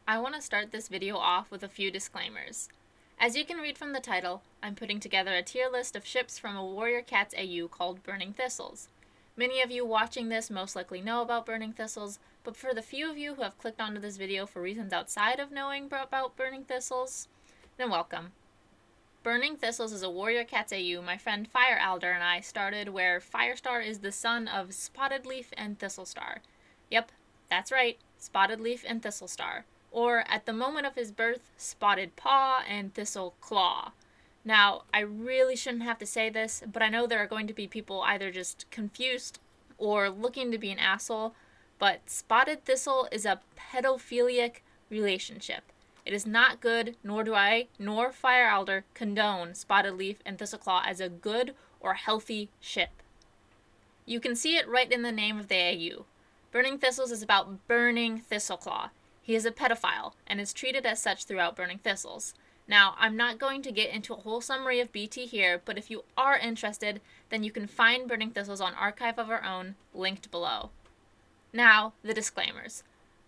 I want to start this video off with a few disclaimers. As you can read from the title, I'm putting together a tier list of ships from a Warrior Cats AU called Burning Thistles. Many of you watching this most likely know about Burning Thistles, but for the few of you who have clicked onto this video for reasons outside of knowing about Burning Thistles, then welcome. Burning Thistles is a Warrior Cats AU my friend FireAlder and I started where Firestar is the son of Spotted Leaf and Thistlestar. Yep, that's right, Spotted Leaf and Thistlestar. Or, at the moment of his birth, Spotted Paw and Thistle Claw. Now, I really shouldn't have to say this, but I know there are going to be people either just confused or looking to be an asshole, but Spotted Thistle is a pedophilic relationship. It is not good, nor do I, nor FireAlder, condone Spotted Leaf and Thistleclaw as a good or healthy ship. You can see it right in the name of the AU. Burning Thistles is about burning Thistleclaw. He is a pedophile, and is treated as such throughout Burning Thistles. Now, I'm not going to get into a whole summary of BT here, but if you are interested, then you can find Burning Thistles on Archive of Our Own, linked below. Now, the disclaimers.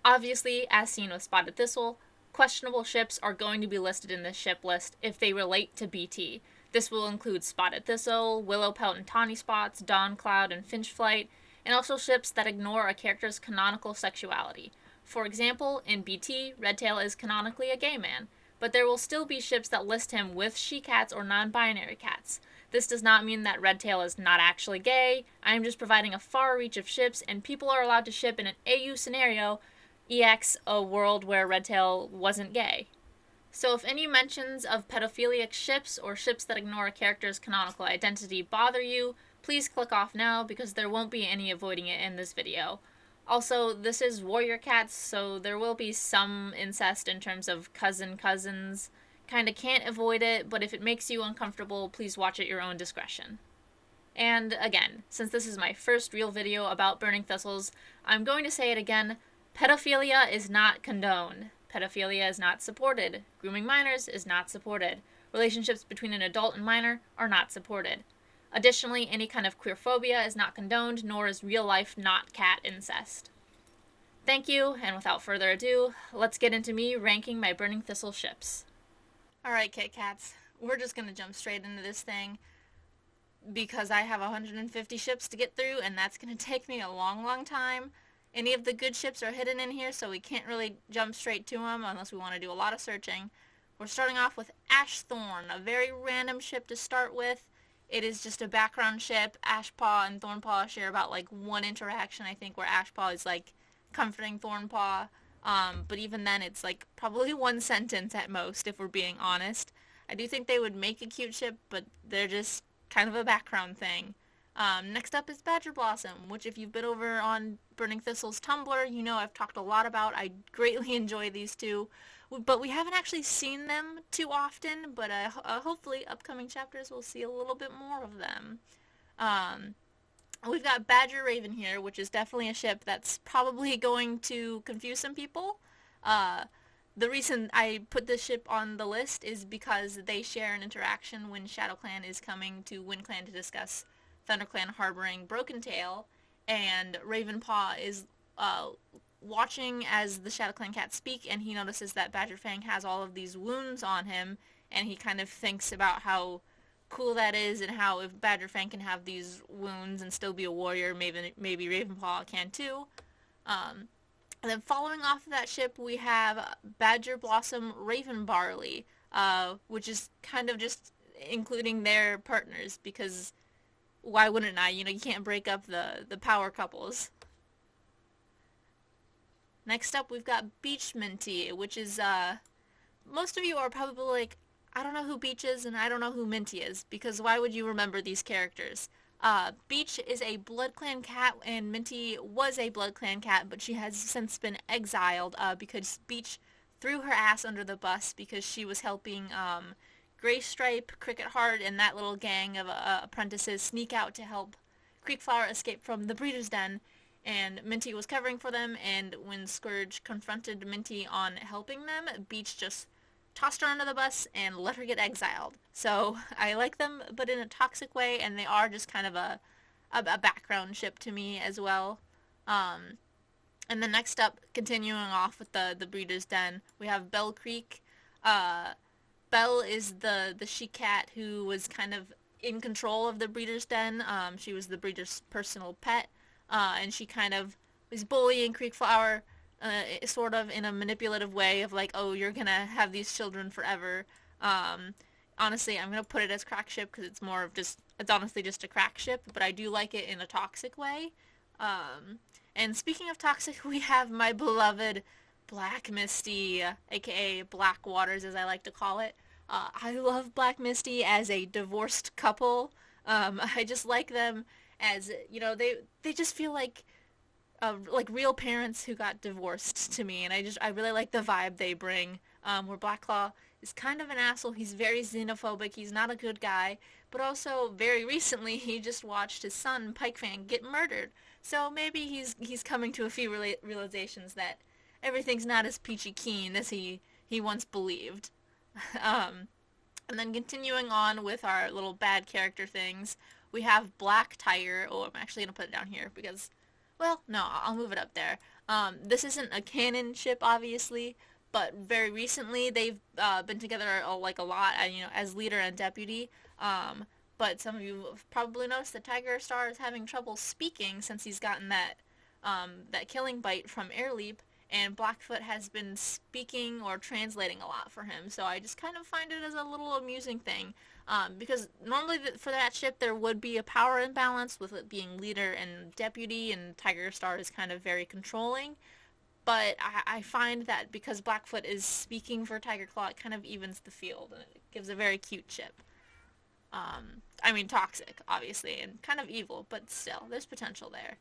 Obviously, as seen with Spotted Thistle, questionable ships are going to be listed in this ship list if they relate to BT. This will include Spotted Thistle, Willowpelt and Tawny Spots, Dawncloud and Finchflight, and also ships that ignore a character's canonical sexuality. For example, in BT, Redtail is canonically a gay man, but there will still be ships that list him with she-cats or non-binary cats. This does not mean that Redtail is not actually gay. I am just providing a far reach of ships, and people are allowed to ship in an AU scenario, EX a world where Redtail wasn't gay. So if any mentions of pedophilic ships or ships that ignore a character's canonical identity bother you, please click off now because there won't be any avoiding it in this video. Also, this is Warrior Cats, so there will be some incest in terms of cousins. Kinda can't avoid it, but if it makes you uncomfortable, please watch at your own discretion. And again, since this is my first real video about Burning Thistles, I'm going to say it again, pedophilia is not condoned. Pedophilia is not supported. Grooming minors is not supported. Relationships between an adult and minor are not supported. Additionally, any kind of queerphobia is not condoned, nor is real-life not-cat incest. Thank you, and without further ado, let's get into me ranking my Burning Thistle ships. Alright, Kit Kats, we're just gonna jump straight into this thing, because I have 150 ships to get through, and that's gonna take me a long time. Any of the good ships are hidden in here, so we can't really jump straight to them unless we want to do a lot of searching. We're starting off with Ashthorn, a very random ship to start with. It is just a background ship. Ashpaw and Thornpaw share about like one interaction, I think, where Ashpaw is like comforting Thornpaw. But even then, it's like probably one sentence at most, if we're being honest. I do think they would make a cute ship, but they're just kind of a background thing. Next up is BadgerBlossom, which if you've been over on Burning Thistle's Tumblr, you know I've talked a lot about. I greatly enjoy these two. But we haven't actually seen them too often, but hopefully upcoming chapters we'll see a little bit more of them. We've got BadgerRaven here, which is definitely a ship that's probably going to confuse some people. The reason I put this ship on the list is because they share an interaction when ShadowClan is coming to WindClan to discuss ThunderClan harboring Broken Tail, and Ravenpaw is watching as the ShadowClan cats speak, and he notices that Badgerfang has all of these wounds on him, and he kind of thinks about how cool that is, and how if Badgerfang can have these wounds and still be a warrior, maybe Ravenpaw can too. And then following off of that ship, we have BadgerBlossom Ravenbarley, which is kind of just including their partners, because why wouldn't I? You know, you can't break up the power couples. Next up, we've got Beach Minty, which is, most of you are probably like, I don't know who Beach is and I don't know who Minty is, because why would you remember these characters? Beach is a BloodClan cat, and Minty was a BloodClan cat, but she has since been exiled, because Beach threw her ass under the bus because she was helping, Graystripe, Cricket and that little gang of apprentices sneak out to help Creekflower escape from the Breeder's Den, and Minty was covering for them, and when Scourge confronted Minty on helping them, Beach just tossed her under the bus and let her get exiled. So I like them, but in a toxic way, and they are just kind of a background ship to me as well. And then next up, continuing off with the Breeder's Den, we have Belle Creek. Uh, Belle is the she cat who was kind of in control of the Breeder's Den. She was the breeder's personal pet, and she kind of was bullying Creekflower, sort of in a manipulative way of like, oh, you're gonna have these children forever. Um, Honestly, I'm gonna put it as crack ship because it's more of just it's honestly just a crack ship, but I do like it in a toxic way. Um, and speaking of toxic, we have my beloved BlackMisty, aka Black Waters, as I like to call it. I love BlackMisty as a divorced couple. I just like them as they just feel like real parents who got divorced to me, and I really like the vibe they bring. Where Blacklaw is kind of an asshole. He's very xenophobic. He's not a good guy, but also very recently he just watched his son Pikefang get murdered. So maybe he's coming to a few realizations that everything's not as peachy keen as he once believed. um, and then continuing on with our little bad character things, we have BlackTiger. Oh, I'm actually gonna put it down here because, well, no, I'll move it up there. This isn't a canon ship, obviously, but very recently they've been together like a lot, as leader and deputy. But some of you have probably noticed that Tiger Star is having trouble speaking since he's gotten that killing bite from Airleap, and Blackfoot has been speaking or translating a lot for him. So I just kind of find it as a little amusing thing. Because normally for that ship there would be a power imbalance with it being leader and deputy, and Tiger Star is kind of very controlling. But I find that because Blackfoot is speaking for Tiger Claw, it kind of evens the field, and it gives a very cute ship. I mean, toxic, obviously, and kind of evil, but still, there's potential there.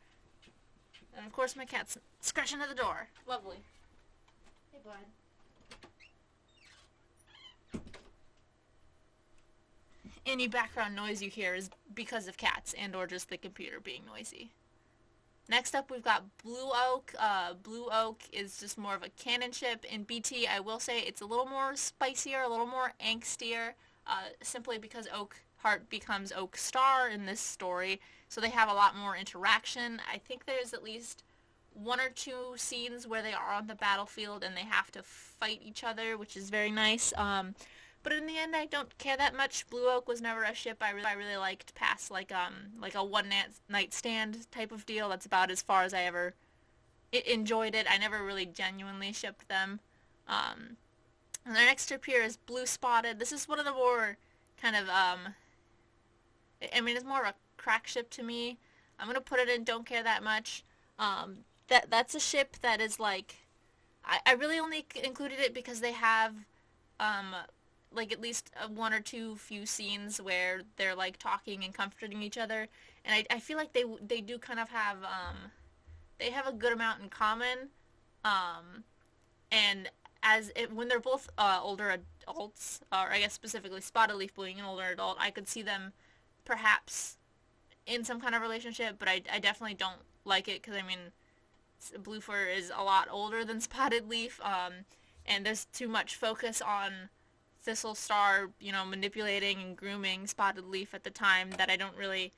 And of course, my cat's scratching at the door. Lovely. Hey, bud. Any background noise you hear is because of cats and or just the computer being noisy. Next up, we've got BlueOak. BlueOak is just more of a canon ship. In BT, I will say it's a little more spicier, a little more angstier, simply because Oak Heart becomes Oak Star in this story, so they have a lot more interaction. I think there's at least one or two scenes where they are on the battlefield and they have to fight each other, which is very nice. But in the end, I don't care that much. BlueOak was never a ship I really liked past like a one night stand type of deal. That's about as far as I ever enjoyed it. I never really genuinely shipped them. And their next ship here is Blue Spotted. This is one of the more kind of I mean, it's more of a crack ship to me. I'm gonna put it in don't care that much. That's a ship that is like I really only included it because they have like at least one or two few scenes where they're like talking and comforting each other, and I feel like they do kind of have they have a good amount in common, and when they're both older adults, or I guess specifically Spotted Leaf being an older adult, I could see them perhaps in some kind of relationship, but I definitely don't like it because I mean Bluefur is a lot older than Spotted Leaf, and there's too much focus on Thistle Star, manipulating and grooming Spotted Leaf at the time that I don't really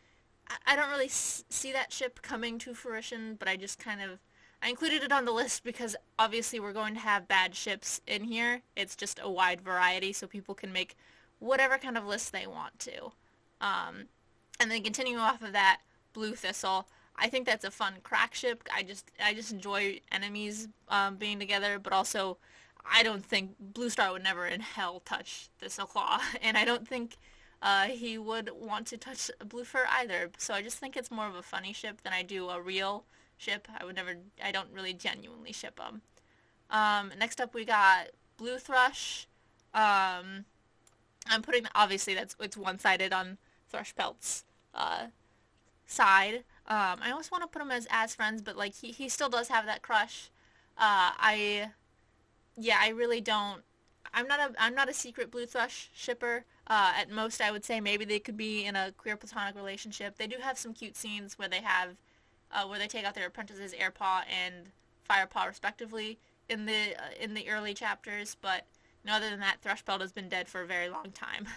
see that ship coming to fruition, but I just kind of I included it on the list because obviously we're going to have bad ships in here. It's just a wide variety, so people can make whatever kind of list they want to. And then continuing off of that, Blue Thistle. I think that's a fun crack ship. I just enjoy enemies being together, but also I don't think Blue Star would never in hell touch Thistleclaw, and I don't think he would want to touch Bluefur either. So I just think it's more of a funny ship than I do a real ship. I don't really genuinely ship them. Next up we got Blue Thrush. I'm putting, obviously it's one-sided on Thrushpelt's side. I always want to put him as friends, but like he still does have that crush. I really don't. I'm not a secret Blue Thrush shipper. At most, I would say maybe they could be in a queer platonic relationship. They do have some cute scenes where they take out their apprentices Airpaw and Firepaw respectively in the early chapters. But other than that, Thrushpelt has been dead for a very long time.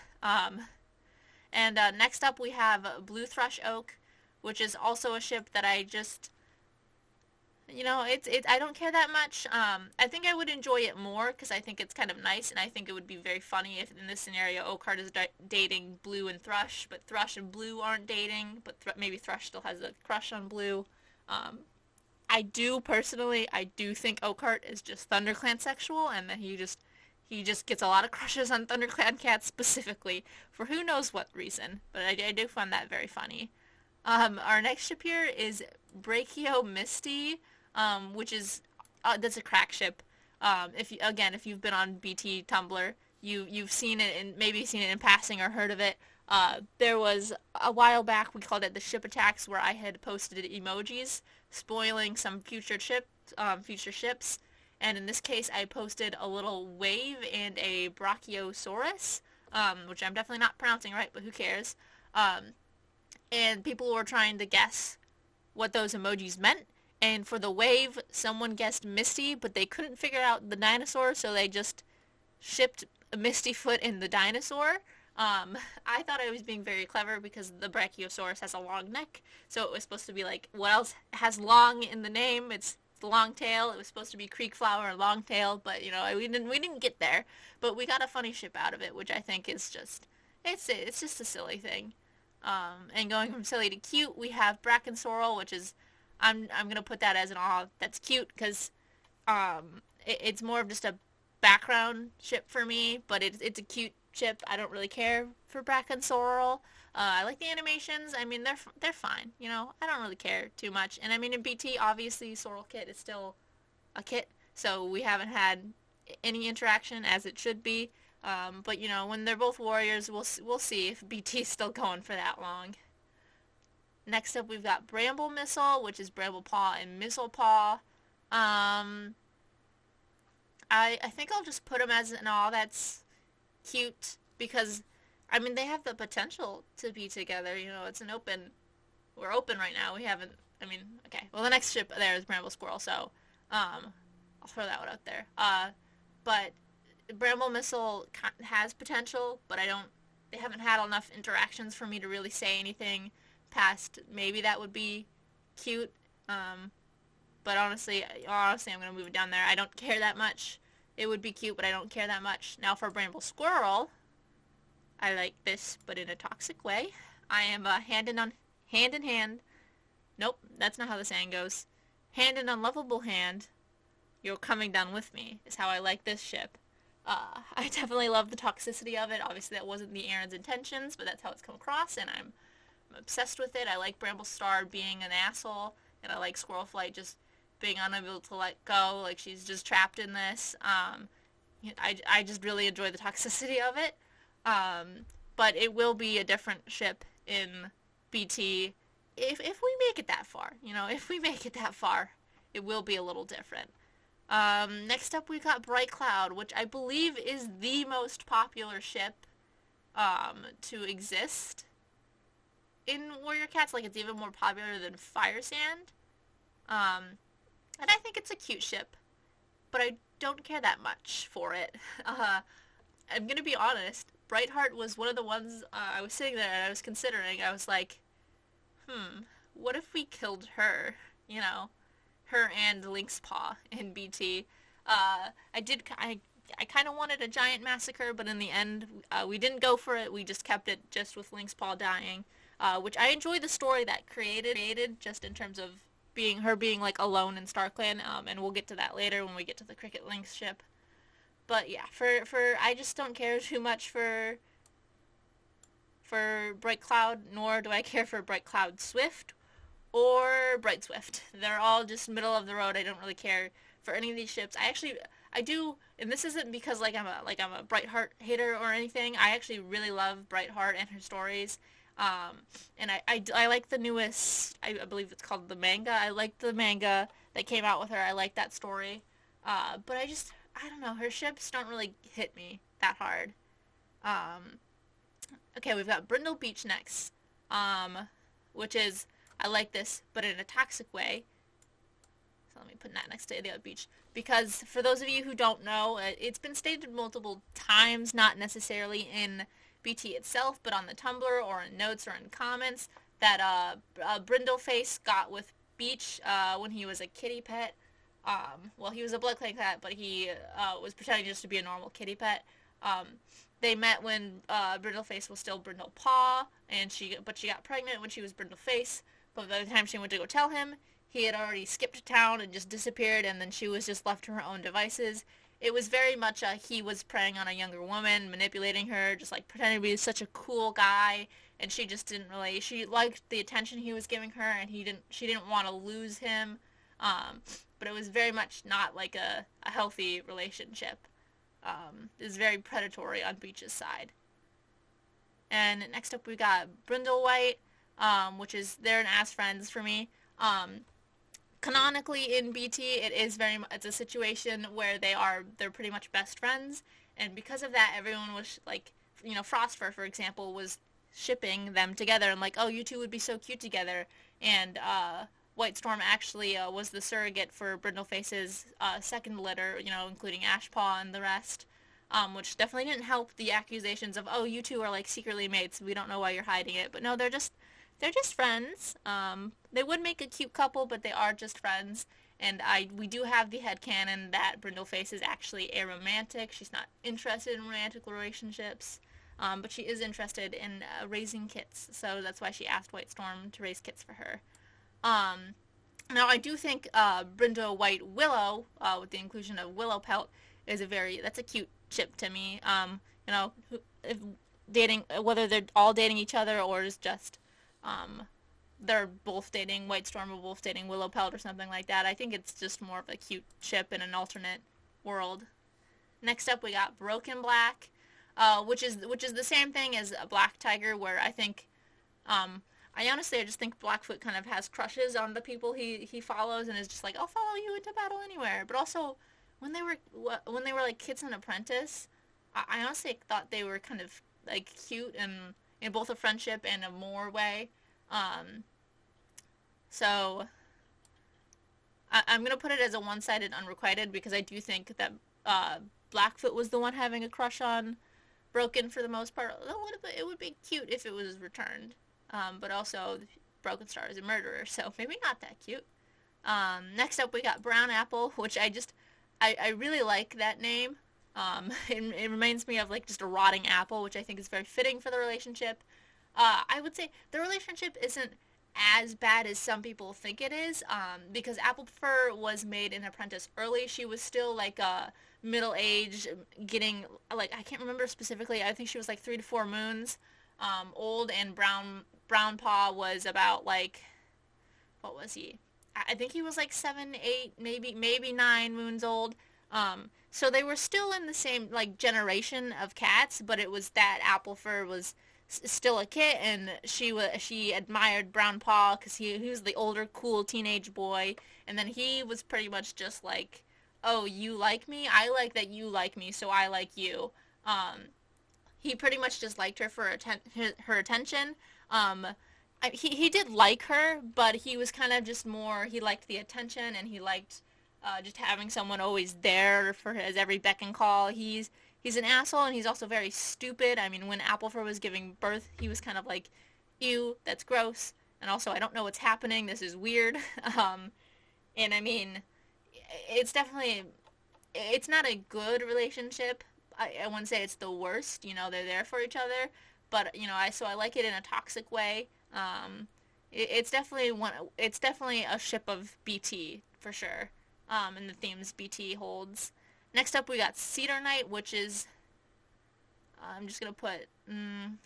And next up we have Blue Thrush Oak, which is also a ship that You know, I don't care that much. I think I would enjoy it more because I think it's kind of nice, and I think it would be very funny if in this scenario Oakheart is dating Blue and Thrush, but Thrush and Blue aren't dating, but maybe Thrush still has a crush on Blue. Um, I do think Oakheart is just ThunderClan sexual, and that he just gets a lot of crushes on ThunderClan cats specifically for who knows what reason. But I do find that very funny. Our next ship here is BrackMisty, which is that's a crack ship. If you've been on BT Tumblr, you've seen it and maybe seen it in passing or heard of it. There was a while back we called it the ship attacks where I had posted emojis spoiling some future ships, and in this case I posted a little wave and a Brachiosaurus, which I'm definitely not pronouncing right, but who cares? And people were trying to guess what those emojis meant. And for the wave, someone guessed Misty, but they couldn't figure out the dinosaur, so they just shipped a Misty foot in the dinosaur. I thought I was being very clever because the Brachiosaurus has a long neck, so it was supposed to be like, what else has long in the name? It's the long tail. It was supposed to be creek flower and long tail, but you know, we didn't get there. But we got a funny ship out of it, which I think is just it's just a silly thing. And going from silly to cute, we have Bracken Sorrel, which is I'm gonna put that as an aw that's cute because it's more of just a background ship for me, but it's a cute ship. I don't really care for Bracken Sorrel. I like the animations. I mean, they're fine. You know, I don't really care too much. And I mean, in BT, obviously, Sorrel Kit is still a kit, so we haven't had any interaction as it should be. But you know, when they're both warriors, we'll see if BT's still going for that long. Next up, we've got BrambyMistle, which is Bramblepaw and Mistlepaw. I think I'll just put them as an all that's cute because, I mean, they have the potential to be together. You know, it's an open. We're open right now. We haven't. I mean, okay. Well, the next ship there is Bramble Squirrel, so I'll throw that one out there. But BrambyMistle has potential, but they haven't had enough interactions for me to really say anything past maybe that would be cute. But honestly, I'm going to move it down there. I don't care that much. It would be cute, but I don't care that much. Now for Bramble Squirrel, I like this, but in a toxic way. I am hand in hand. Nope, that's not how the saying goes. Hand in unlovable hand, you're coming down with me, is how I like this ship. I definitely love the toxicity of it. Obviously, that wasn't the Aaron's intentions, but that's how it's come across, and I'm obsessed with it. I like Bramble Star being an asshole, and I like Squirrel Flight just being unable to let go, like she's just trapped in this. I just really enjoy the toxicity of it. But it will be a different ship in BT if we make it that far. You know, if we make it that far, it will be a little different. Next up, we got BrightCloud, which I believe is the most popular ship to exist in Warrior Cats. Like, it's even more popular than FireSand. And I think it's a cute ship, but I don't care that much for it. I'm gonna be honest, Brightheart was one of the ones I was sitting there and I was considering. I was like, what if we killed her? You know, her and Lynx Paw in BT. I kind of wanted a giant massacre, but in the end, we didn't go for it. We just kept it just with Lynx Paw dying, which I enjoy the story that created just in terms of her being like alone in StarClan, and we'll get to that later when we get to the CricketLynx ship. But yeah, for I just don't care too much for BrightCloud, nor do I care for BrightCloud Swift or Bright Swift. They're all just middle of the road. I don't really care for any of these ships. I do, and this isn't because I'm a Brightheart hater or anything. I actually really love Brightheart and her stories. And I like the newest, I believe it's called the manga. I like the manga that came out with her. I like that story. But I don't know, her ships don't really hit me that hard. Okay, we've got Brindle Beach next, which is, I like this, but in a toxic way. So let me put that next to the other beach. Because for those of you who don't know, it's been stated multiple times, not necessarily in BT itself, but on the Tumblr or in notes or in comments, that Brindleface got with beach when he was a kitty pet. Well, he was a blood-clad cat, but he was pretending just to be a normal kitty pet. They met when Brindleface was still Brindlepaw, but she got pregnant when she was Brindleface. But by the time she went to go tell him, he had already skipped town and just disappeared, and then she was just left to her own devices. It was very much he was preying on a younger woman, manipulating her, just like pretending to be such a cool guy, and she just didn't really. She liked the attention he was giving her, and she didn't want to lose him. But it was very much not like a healthy relationship. It was very predatory on Beach's side. And next up we got Brindlewhite, which is they're an ass friends for me. Canonically in BT, it's a situation where they're pretty much best friends, and because of that, everyone was like, Frostfur, for example, was shipping them together and like, oh, you two would be so cute together, and White Storm actually was the surrogate for Brindleface's second litter, including Ashpaw and the rest, which definitely didn't help the accusations of, oh, you two are like secretly mates, we don't know why you're hiding it, but no, they're just friends. They would make a cute couple, but they are just friends. And we do have the headcanon that Brindleface is actually aromantic. She's not interested in romantic relationships, but she is interested in raising kits. So that's why she asked White Storm to raise kits for her. Now I do think Brindlewhite Willow, with the inclusion of Willow Pelt, that's a cute chip to me. If dating, whether they're all dating each other or is just they're both dating White Storm or both dating Willow Pelt or something like that. I think it's just more of a cute chip in an alternate world. Next up we got Broken Black, which is the same thing as a BlackTiger, where I think I just think Blackfoot kind of has crushes on the people he follows and is just like, I'll follow you into battle anywhere. But also when they were like Kids and Apprentice, I honestly thought they were kind of like cute and in both a friendship and a more way. So I'm going to put it as a one-sided unrequited because I do think that Blackfoot was the one having a crush on Broken for the most part. It would be cute if it was returned. But also Broken Star is a murderer, so maybe not that cute. Next up we got BrownApple, which I really like that name. It reminds me of like just a rotting apple, which I think is very fitting for the relationship. I would say the relationship isn't as bad as some people think it is, because Applefur was made an apprentice early. She was still like middle-aged, getting, like, I can't remember specifically, I think she was like 3 to 4 moons old, and Brownpaw was about like, what was he? I think he was like 7, 8, maybe 9 moons old. So they were still in the same like generation of cats, but it was that Applefur was still a kit, and she admired Brownpaw because he was the older, cool teenage boy, and then he was pretty much just like, oh, you like me? I like that you like me, so I like you. He pretty much just liked her for her attention. He did like her, but he was kind of just more, he liked the attention, and he liked just having someone always there for his every beck and call. He's an asshole, and he's also very stupid. I mean, when Applefur was giving birth, he was kind of like, ew, that's gross. And also, I don't know what's happening. This is weird. And I mean, it's not a good relationship. I wouldn't say it's the worst. They're there for each other. But, I like it in a toxic way. It's definitely a ship of BT, for sure. And the themes BT holds. Next up, we got Cedar Knight, which is, I'm just going to put, I'm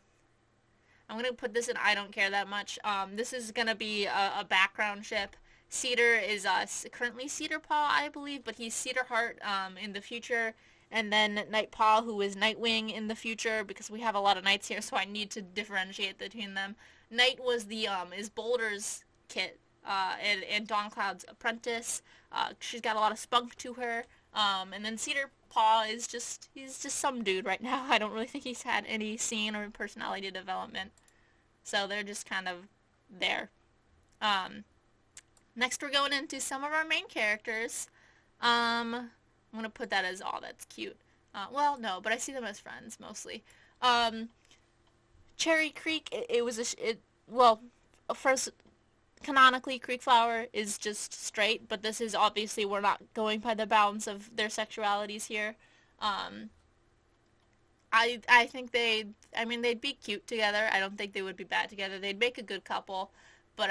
going to put this in I don't care that much. This is going to be a background ship. Cedar is currently Cedar Paw, I believe, but he's Cedar Heart in the future. And then Nightpaw, who is Nightwing in the future, because we have a lot of Knights here, so I need to differentiate between them. Knight was is Boulder's kit, and Dawncloud's apprentice. She's got a lot of spunk to her. And then Cedar Paw he's just some dude right now. I don't really think he's had any scene or personality development. So they're just kind of there. Next we're going into some of our main characters. I'm going to put that as, oh, that's cute. Well, no, but I see them as friends, mostly. Cherry Creek, first, canonically Creekflower is just straight, but this is obviously, we're not going by the bounds of their sexualities here. I think they'd be cute together. I don't think they would be bad together. They'd make a good couple, but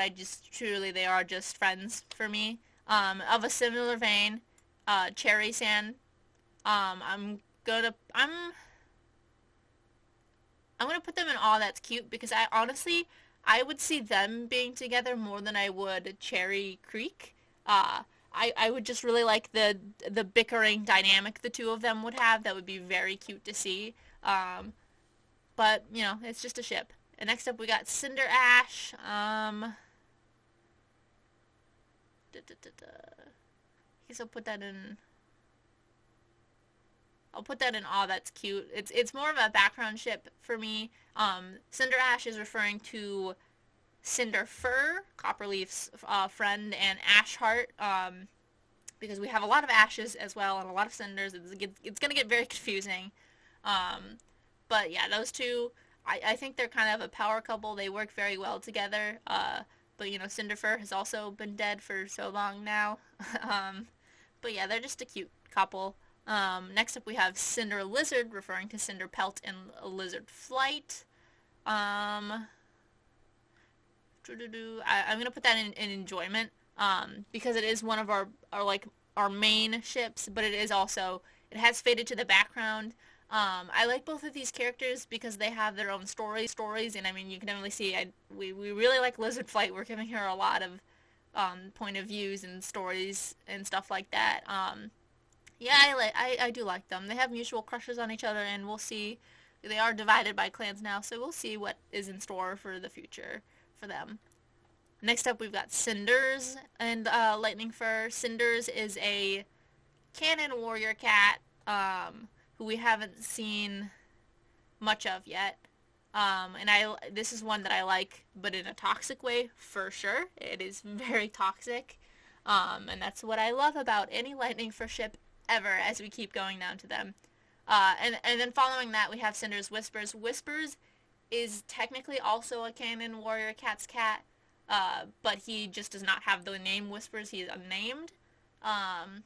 truly, they are just friends for me. Of a similar vein, CherrySand. I'm gonna put them in All That's Cute because I would see them being together more than I would Cherry Creek. I would just really like the bickering dynamic the two of them would have. That would be very cute to see. But, you know, it's just a ship. And next up we got Cinder Ash. I guess I'll put that in All That's Cute. It's more of a background ship for me. Cinder Ash is referring to Cinderfur, Copperleaf's friend, and Ashheart, because we have a lot of ashes as well and a lot of cinders. It's going to get very confusing. But yeah, those two, I think they're kind of a power couple. They work very well together. But you know, Cinderfur has also been dead for so long now. But yeah, they're just a cute couple. Next up we have CinderLizard, referring to Cinderpelt and Lizard Flight. I'm gonna put that in enjoyment, because it is one of our main ships, but it has faded to the background. I like both of these characters because they have their own stories, and I mean, you can definitely see we really like Lizard Flight. We're giving her a lot of point of views and stories and stuff like that. Yeah, I do like them. They have mutual crushes on each other, and we'll see. They are divided by clans now, so we'll see what is in store for the future for them. Next up, we've got Cinders and Lightning Fur. Cinders is a cannon warrior cat who we haven't seen much of yet. And this is one that I like, but in a toxic way, for sure. It is very toxic. And that's what I love about any Lightning Fur ship ever, as we keep going down to them. And then following that, we have Cinder's Whispers. Whispers is technically also a cannon warrior cat's cat, but he just does not have the name Whispers. He is unnamed. I'm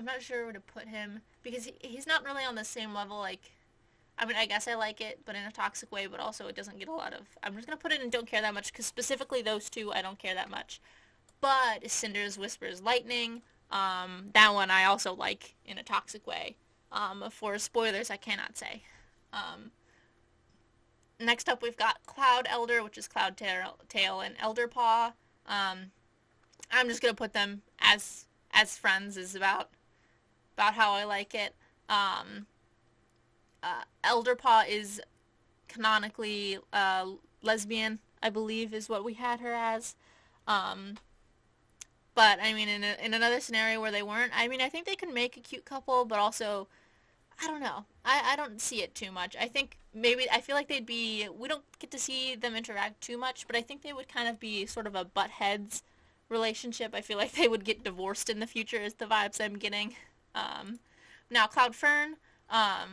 not sure where to put him, because he's not really on the same level. Like, I mean, I guess I like it, but in a toxic way, but also it doesn't get a lot of... I'm just going to put it in Don't Care That Much, because specifically those two, I don't care that much. But Cinder's Whispers Lightning, that one I also like in a toxic way. For spoilers, I cannot say. Next up, we've got Cloud Elder, which is Cloud Tail and Elder Paw. I'm just going to put them as friends, is about how I like it. Elderpaw is canonically lesbian, I believe, is what we had her as. But I mean, in another scenario where they weren't, I mean, I think they could make a cute couple, but also, I don't know. I don't see it too much. I feel like we don't get to see them interact too much, but I think they would kind of be sort of a butt heads relationship. I feel like they would get divorced in the future, is the vibes I'm getting. Now, Cloud Fern, I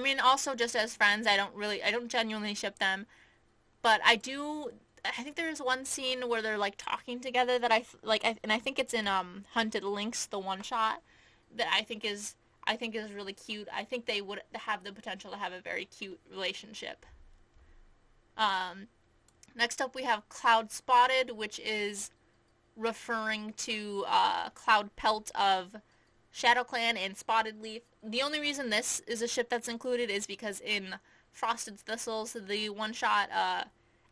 mean, also just as friends, I don't genuinely ship them, but I think there's one scene where they're like talking together that and I think it's in Hunted Lynx, the one shot, that I think is really cute. I think they would have the potential to have a very cute relationship. Next up we have Cloud Spotted, which is referring to Cloud Pelt of ShadowClan and Spotted Leaf. The only reason this is a ship that's included is because in Frosted Thistles, the one shot,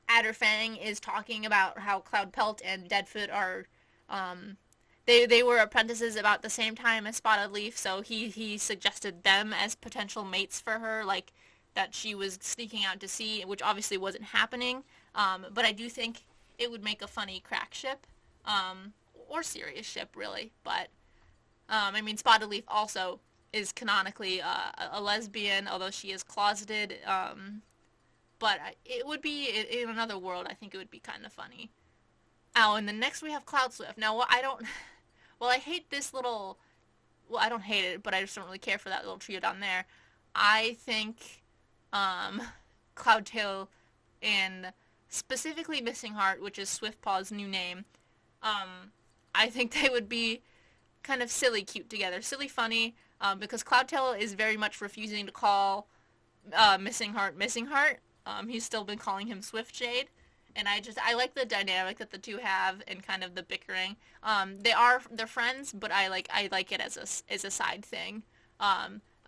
Adderfang is talking about how Cloud Pelt and Deadfoot are, they were apprentices about the same time as Spotted Leaf, so he suggested them as potential mates for her, like, that she was sneaking out to sea, which obviously wasn't happening, but I do think it would make a funny crack ship, or serious ship, really, but, I mean, Spotted Leaf also is canonically a lesbian, although she is closeted, but it would be, in another world, I think it would be kind of funny. Oh, and then next we have Cloud Swift. Now, I hate this little, well, I don't hate it, but I just don't really care for that little trio down there. I think, Cloud Tail and specifically Missing Heart, which is Swiftpaw's new name. I think they would be kind of silly cute together. Silly funny, because Cloudtail is very much refusing to call Missing Heart Missing Heart. He's still been calling him Swiftshade. And I like the dynamic that the two have and kind of the bickering. They're friends, but I like it as a side thing.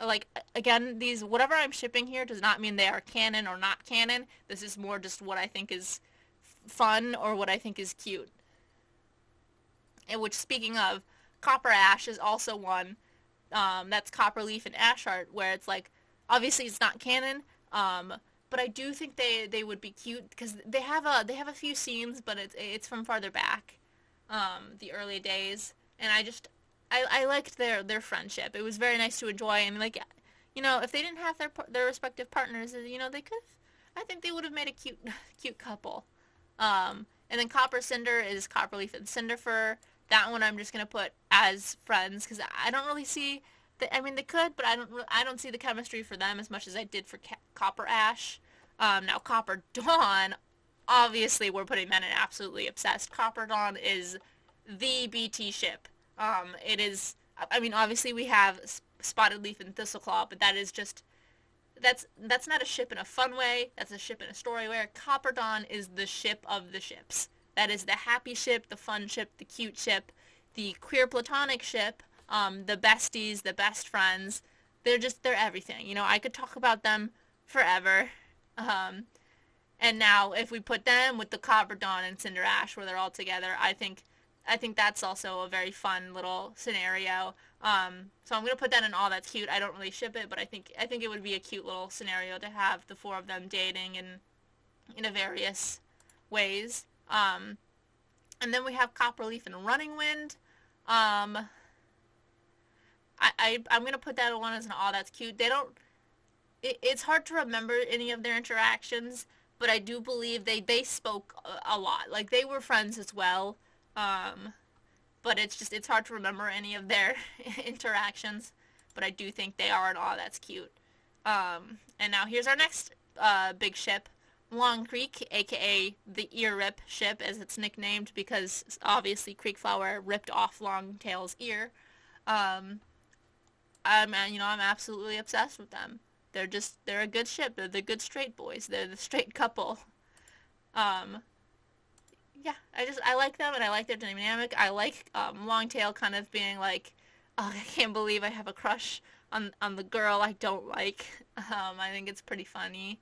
Like, again, these, whatever I'm shipping here does not mean they are canon or not canon. This is more just what I think is fun or what I think is cute. And which, speaking of, Copper Ash is also one. That's Copperleaf and Ashheart, where it's like, obviously it's not canon, but I do think they would be cute because they have a few scenes, but it's from farther back, the early days, and I liked their friendship. It was very nice to enjoy, and like, you know, if they didn't have their respective partners, you know, they could. I think they would have made a cute couple. And then Copper Cinder is Copperleaf and Cinderfur. That one I'm just gonna put as friends because I don't really see. I mean, they could, but I don't see the chemistry for them as much as I did for Copper Ash. Now CopperDawn, obviously we're putting that in absolutely obsessed. CopperDawn is the BT ship. It is. I mean, obviously we have Spotted Leaf and Thistleclaw, but that is just that's not a ship in a fun way. That's a ship in a story way. CopperDawn is the ship of the ships. That is the happy ship, the fun ship, the cute ship, the queer platonic ship. The besties, the best friends, they're everything. You know, I could talk about them forever. And now if we put them with the CopperDawn and Cinder Ash where they're all together, I think that's also a very fun little scenario. So I'm gonna put that in all that's cute. I don't really ship it, but I think it would be a cute little scenario to have the four of them dating in a various ways. And then we have Copperleaf and Running Wind. I'm gonna put that one as an all that's cute. It's hard to remember any of their interactions, but I do believe they spoke a lot. Like, they were friends as well. But it's hard to remember any of their interactions. But I do think they are an all that's cute. And now here's our next big ship, LongCreek, aka the Ear Rip ship, as it's nicknamed because obviously Creekflower ripped off Longtail's ear. I'm absolutely obsessed with them. They're a good ship. They're the good straight boys. They're the straight couple. Yeah, I like them and I like their dynamic. I like Longtail kind of being like, oh, I can't believe I have a crush on the girl I don't like. I think it's pretty funny.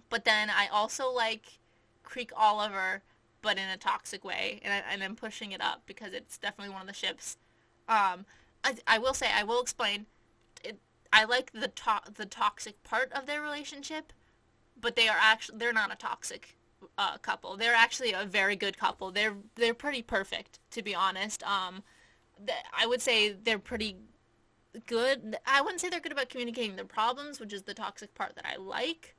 But then I also like Creek Oliver, but in a toxic way, and I'm pushing it up because it's definitely one of the ships. I will say, I will explain. I like the toxic part of their relationship, but they're not a toxic couple. They're actually a very good couple. They're pretty perfect, to be honest. I would say they're pretty good. I wouldn't say they're good about communicating their problems, which is the toxic part that I like.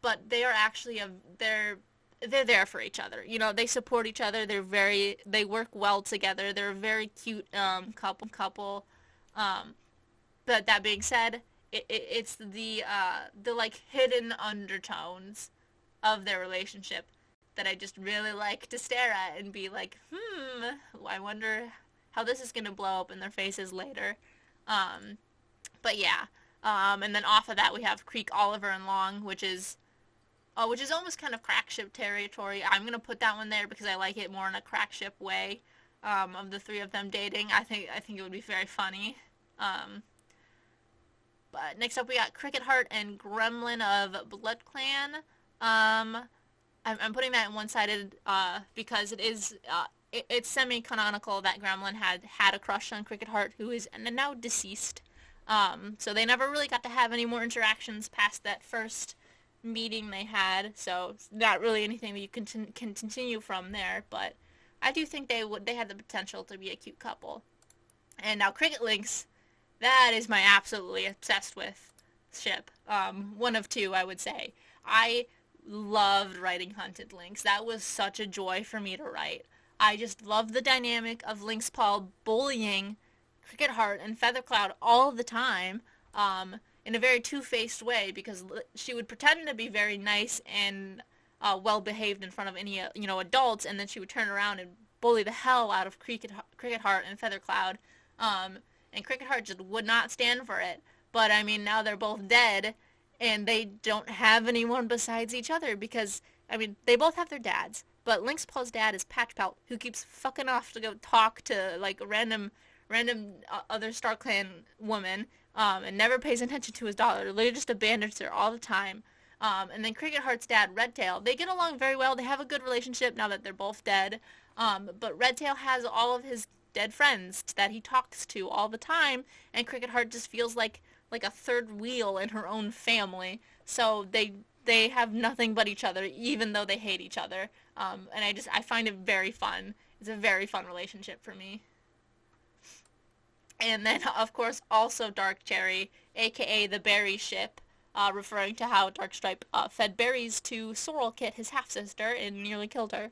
But they are actually they're there for each other. You know, they support each other. They work well together. They're a very cute couple. But that being said, it's the like hidden undertones of their relationship that I just really like to stare at and be like, I wonder how this is gonna blow up in their faces later. But yeah. And then off of that we have Creek, Oliver, and Long, which is almost kind of crack ship territory. I'm gonna put that one there because I like it more in a crack ship way. Of the three of them dating, I think it would be very funny. But next up we got Cricket and Gremlin of BloodClan. I'm putting that in one-sided because it's semi-canonical that Gremlin had a crush on Cricket, who is now deceased. So they never really got to have any more interactions past that first meeting they had. So it's not really anything that you can continue from there. But I do think they had the potential to be a cute couple. And now CricketLynx, that is my absolutely obsessed with ship. One of two, I would say. I loved writing Hunted Lynx. That was such a joy for me to write. I just love the dynamic of Lynx Paul bullying Cricket and FeatherCloud all the time. in a very two-faced way, because she would pretend to be very nice and well-behaved in front of any adults, and then she would turn around and bully the hell out of Cricket Heart and FeatherCloud, and Cricket Heart just would not stand for it. But I mean, now they're both dead, and they don't have anyone besides each other, because I mean, they both have their dads. But Lynxpaw's dad is Patchpelt, who keeps fucking off to go talk to like random other Star Clan woman, and never pays attention to his daughter. Literally just abandons her all the time. And then Cricket Heart's dad, Redtail, they get along very well. They have a good relationship now that they're both dead. But Redtail has all of his dead friends that he talks to all the time, and Cricket Heart just feels like a third wheel in her own family. So they have nothing but each other, even though they hate each other. And I find it very fun. It's a very fun relationship for me. And then, of course, also DarkCherry, aka the berry ship, referring to how Darkstripe fed berries to Sorrelkit, his half-sister, and nearly killed her.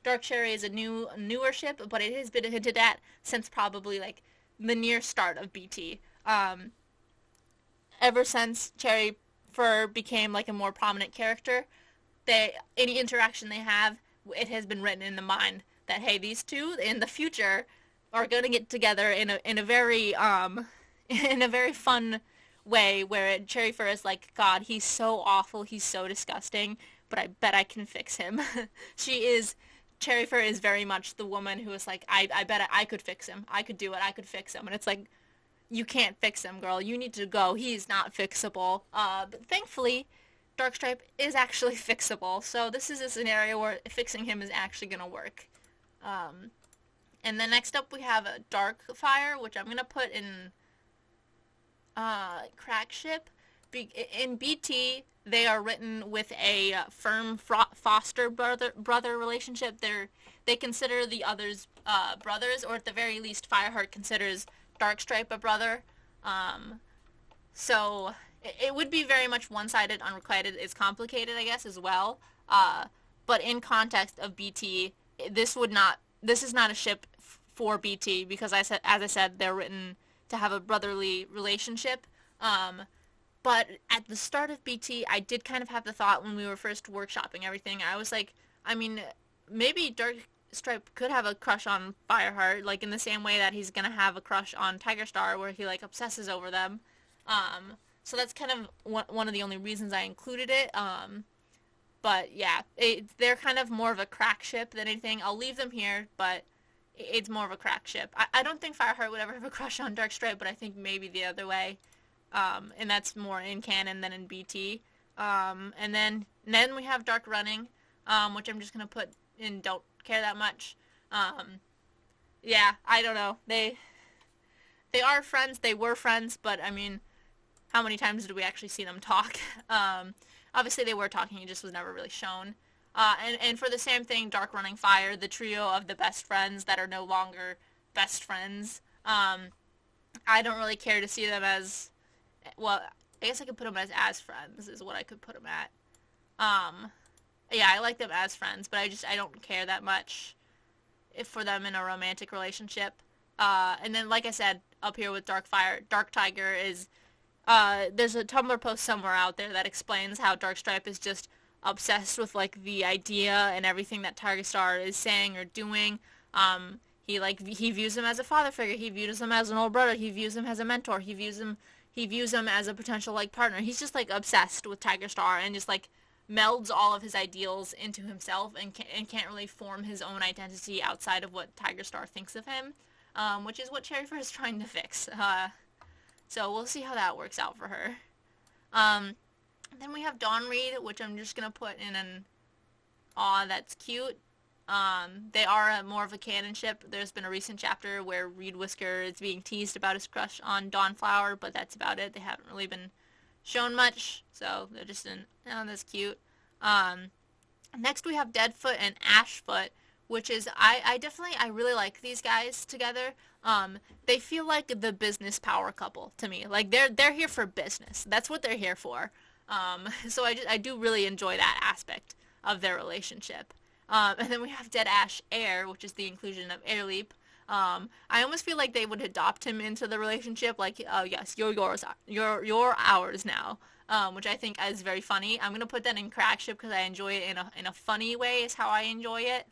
DarkCherry is a newer ship, but it has been hinted at since probably, like, the near start of BT. Ever since Cherry Fur became, like, a more prominent character, any interaction they have, it has been written in the mind that, hey, these two in the future are going to get together in a very fun way, where Cherry Fur is like, God, he's so awful, he's so disgusting, but I bet I can fix him. Cherry Fur is very much the woman who is like, I bet I could fix him. I could do it. I could fix him. And it's like, you can't fix him, girl. You need to go. He's not fixable. But thankfully, Darkstripe is actually fixable. So this is a scenario where fixing him is actually going to work. And then next up we have DarkFire, which I'm going to put in Crack Ship. In BT, they are written with a firm foster brother relationship. They consider the others brothers, or at the very least, Fireheart considers Darkstripe a brother. So it would be very much one-sided, unrequited. It's complicated, I guess, as well. But in context of BT, this is not a ship for BT, because as I said, they're written to have a brotherly relationship. But at the start of BT, I did kind of have the thought when we were first workshopping everything. I was like, I mean, maybe Darkstripe could have a crush on Fireheart, like in the same way that he's gonna have a crush on Tigerstar, where he like obsesses over them. So that's kind of one of the only reasons I included it. But yeah, they're kind of more of a crack ship than anything. I'll leave them here, but it's more of a crack ship. I don't think Fireheart would ever have a crush on Darkstripe, but I think maybe the other way. And that's more in canon than in BT. And then we have Dark Running, which I'm just going to put in don't care that much. Yeah, I don't know. They are friends. They were friends, but I mean, how many times did we actually see them talk? Obviously they were talking, it just was never really shown. And for the same thing, Dark Running Fire, the trio of the best friends that are no longer best friends. I don't really care to see them as, well, I guess I could put them as friends is what I could put them at. Yeah, I like them as friends, but I don't care that much for them in a romantic relationship. And then, like I said, up here with DarkFire, DarkTiger is, there's a Tumblr post somewhere out there that explains how Darkstripe is just obsessed with, like, the idea and everything that Tigerstar is saying or doing. He views him as a father figure, he views him as an old brother, he views him as a mentor, he views him as a potential, like, partner. He's just, like, obsessed with Tigerstar and just, like, melds all of his ideals into himself and can't really form his own identity outside of what Tigerstar thinks of him, which is what Cherry Fur is trying to fix. So we'll see how that works out for her. Then we have Dawn Reed, which I'm just going to put in an aw, that's cute. They are more of a canon ship. There's been a recent chapter where Reed Whisker is being teased about his crush on Dawnflower, but that's about it. They haven't really been shown much, so they're just in, oh, that's cute. Next we have Deadfoot and Ashfoot, which is, I really like these guys together. They feel like the business power couple to me. Like, they're here for business. That's what they're here for. So I do really enjoy that aspect of their relationship. And then we have Dead Ash Air, which is the inclusion of Airleap. I almost feel like they would adopt him into the relationship, like, oh yes, you're yours, you're ours now, which I think is very funny. I'm gonna put that in Crackship because I enjoy it in a funny way is how I enjoy it.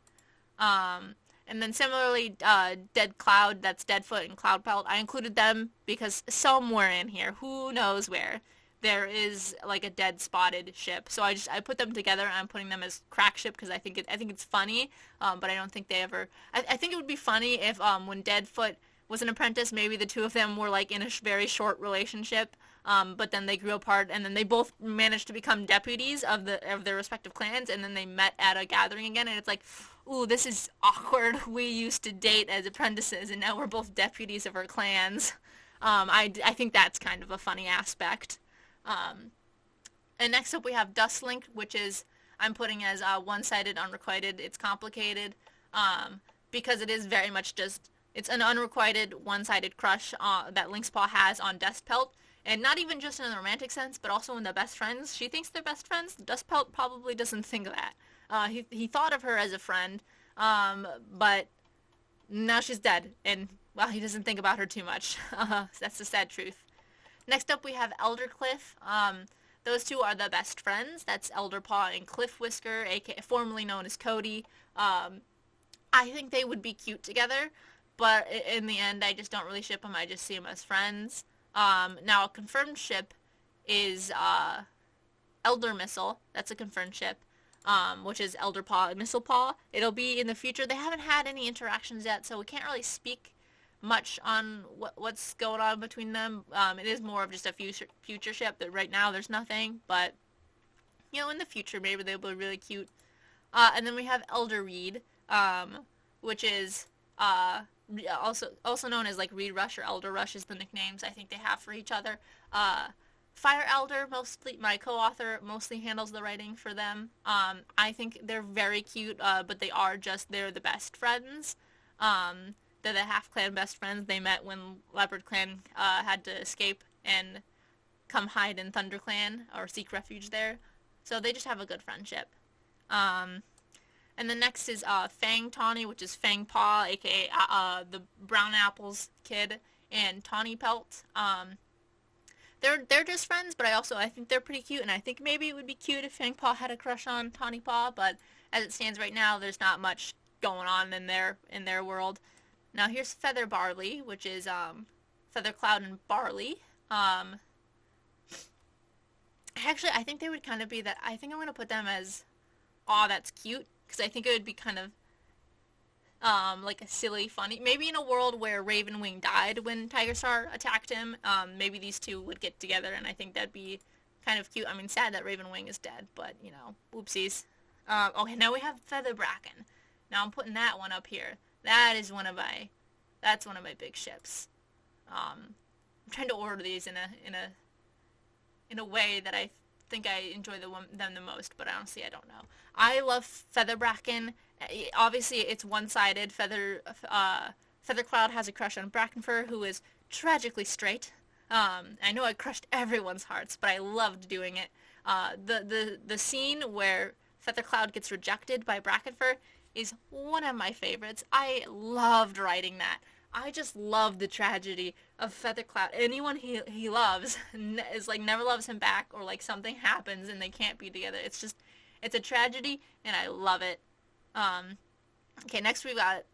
And then similarly, Dead Cloud, that's Deadfoot and Cloudpelt. I included them because somewhere in here, who knows where, there is like a dead spotted ship. So I put them together and I'm putting them as Crackship because I think it's funny. But I don't think they ever. I think it would be funny if when Deadfoot was an apprentice, maybe the two of them were like in a very short relationship. But then they grew apart, and then they both managed to become deputies of their respective clans, and then they met at a gathering again, and it's like, ooh, this is awkward. We used to date as apprentices, and now we're both deputies of our clans. I think that's kind of a funny aspect. And next up we have Dustlink, which is I'm putting as one-sided unrequited. It's complicated because it is very much just it's an unrequited one-sided crush that Lynxpaw has on Dustpelt. And not even just in the romantic sense, but also in the best friends. She thinks they're best friends. Dustpelt probably doesn't think of that. He thought of her as a friend, but now she's dead, and, well, he doesn't think about her too much. That's the sad truth. Next up, we have Eldercliff. Those two are the best friends. That's Elderpaw and Cliff Whisker, formerly known as Cody. I think they would be cute together, but in the end, I just don't really ship them. I just see them as friends. Now a confirmed ship is ElderMistle. That's a confirmed ship, which is Elderpaw and Mistlepaw. It'll be in the future. They haven't had any interactions yet, so we can't really speak much on what's going on between them. It is more of just a future ship. That right now there's nothing, but you know, in the future maybe they'll be really cute. And then we have Elderreed, which is also known as like Reed Rush or Elder Rush is the nicknames I think they have for each other. Fire Elder, mostly my co-author, mostly handles the writing for them. I think they're very cute, but they're the best friends. They're the half-clan best friends. They met when Leopard Clan had to escape and come hide in Thunder Clan or seek refuge there. So they just have a good friendship. And the next is Fang Tawny, which is Fang Paw, aka the BrownApple's kid, and Tawny Pelt. They're just friends, but I think they're pretty cute, and I think maybe it would be cute if Fang Paw had a crush on Tawny Paw, but as it stands right now, there's not much going on in their world. Now here's Feather Barley, which is Feather Cloud and Barley. Actually, I think they would kind of be that. I think I'm gonna put them as, aw, that's cute. Because I think it would be kind of like a silly, funny. Maybe in a world where Ravenwing died when Tiger Star attacked him, maybe these two would get together, and I think that'd be kind of cute. I mean, sad that Ravenwing is dead, but, you know, oopsies. Okay, now we have FeatherBracken. Now I'm putting that one up here. That's one of my big ships. I'm trying to order these in a way that I think I enjoy them the most, but honestly I don't know. I love FeatherBracken. Obviously it's one-sided. FeatherCloud has a crush on Brackenfur, who is tragically straight. I know I crushed everyone's hearts, but I loved doing it. The scene where FeatherCloud gets rejected by Brackenfur is one of my favorites. I loved writing that. I just love the tragedy of FeatherCloud. Anyone he loves is like never loves him back, or like something happens and they can't be together. It's a tragedy, and I love it. Okay, next we've got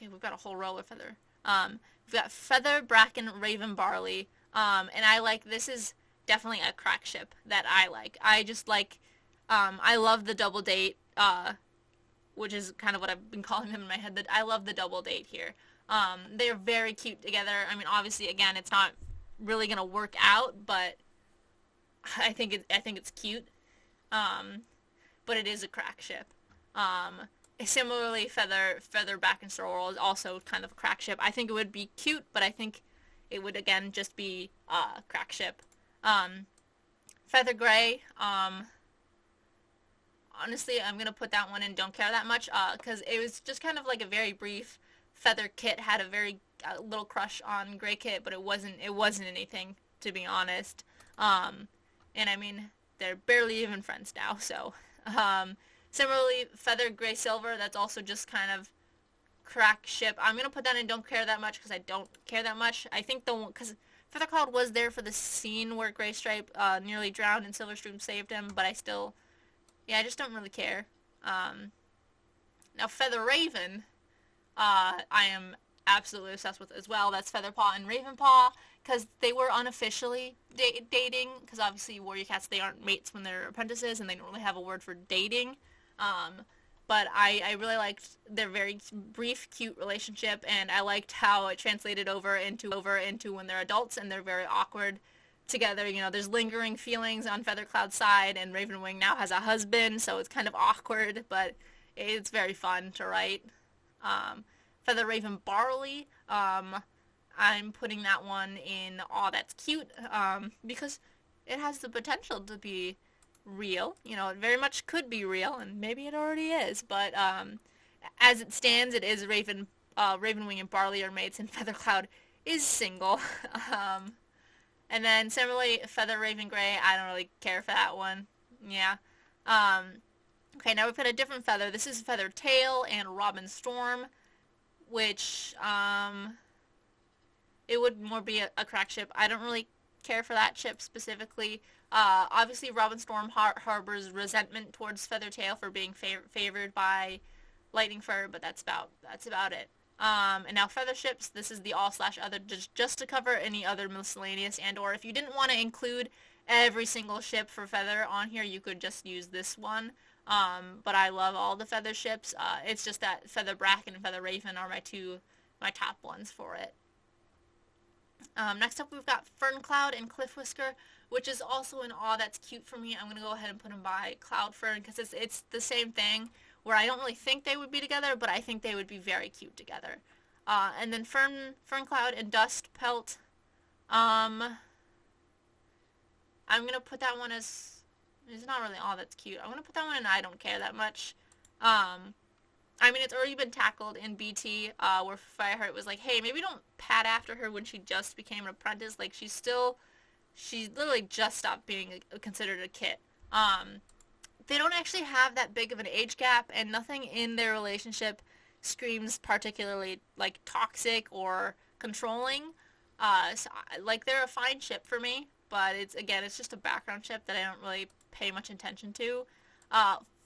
we've got a whole row of feather. We've got FeatherBracken Raven Barley. And this is definitely a crack ship that I like. I just like I love the double date, which is kind of what I've been calling them in my head. I love the double date here. They're very cute together. I mean, obviously, again, it's not really gonna work out, but I think it's cute. But it is a crack ship. Similarly, FeatherBracken Sorrel is also kind of a crack ship. I think it would be cute, but I think it would again just be a crack ship. Feather Gray. Honestly, I'm gonna put that one in. Don't care that much, because it was just kind of like a very brief. Feather Kit had a very little crush on Gray Kit, but it wasn't anything, to be honest. And I mean, they're barely even friends now. So, similarly, Feather Gray Silver. That's also just kind of crack ship. I'm gonna put that in don't care that much because I don't care that much. I think because FeatherCloud was there for the scene where Graystripe nearly drowned and Silverstream saved him, but I just don't really care. Now FeatherRaven, I am absolutely obsessed with as well. That's Featherpaw and Ravenpaw, because they were unofficially dating, because obviously warrior cats, they aren't mates when they're apprentices, and they don't really have a word for dating. But I really liked their very brief, cute relationship, and I liked how it translated over into when they're adults and they're very awkward together. You know, there's lingering feelings on FeatherCloud's side, and Ravenwing now has a husband, so it's kind of awkward, but it's very fun to write. FeatherRaven Barley, I'm putting that one in Aw, That's Cute, because it has the potential to be real. You know, it very much could be real, and maybe it already is, but as it stands, it is Ravenwing and Barley are mates, and FeatherCloud is single. And then similarly, FeatherRaven Gray, I don't really care for that one. Yeah. Okay, now we've got a different feather. This is Feathertail and Robin Storm, which it would more be a crack ship. I don't really care for that ship specifically. Obviously, Robin Storm harbors resentment towards Feathertail for being favored by LightningFire, but that's about it. And now Feather Ships, this is the all/other, just to cover any other miscellaneous, and/or if you didn't want to include every single ship for Feather on here, you could just use this one. But I love all the Feather ships. It's just that FeatherBracken and FeatherRaven are my top ones for it. Next up, we've got FernCloud and Cliffwhisker, which is also an Aw, That's Cute for me. I'm going to go ahead and put them by CloudFern, because it's the same thing, where I don't really think they would be together, but I think they would be very cute together. And then FernCloud and Dustpelt, I'm going to put that one as, it's not really Aw, That's Cute. I'm going to put that one in I don't care that much. I mean, it's already been tackled in BT, where Fireheart was like, hey, maybe don't pat after her when she just became an apprentice. Like, she literally just stopped being considered a kit. They don't actually have that big of an age gap, and nothing in their relationship screams particularly, like, toxic or controlling. So, like, they're a fine ship for me, but it's just a background ship that I don't really pay much attention to.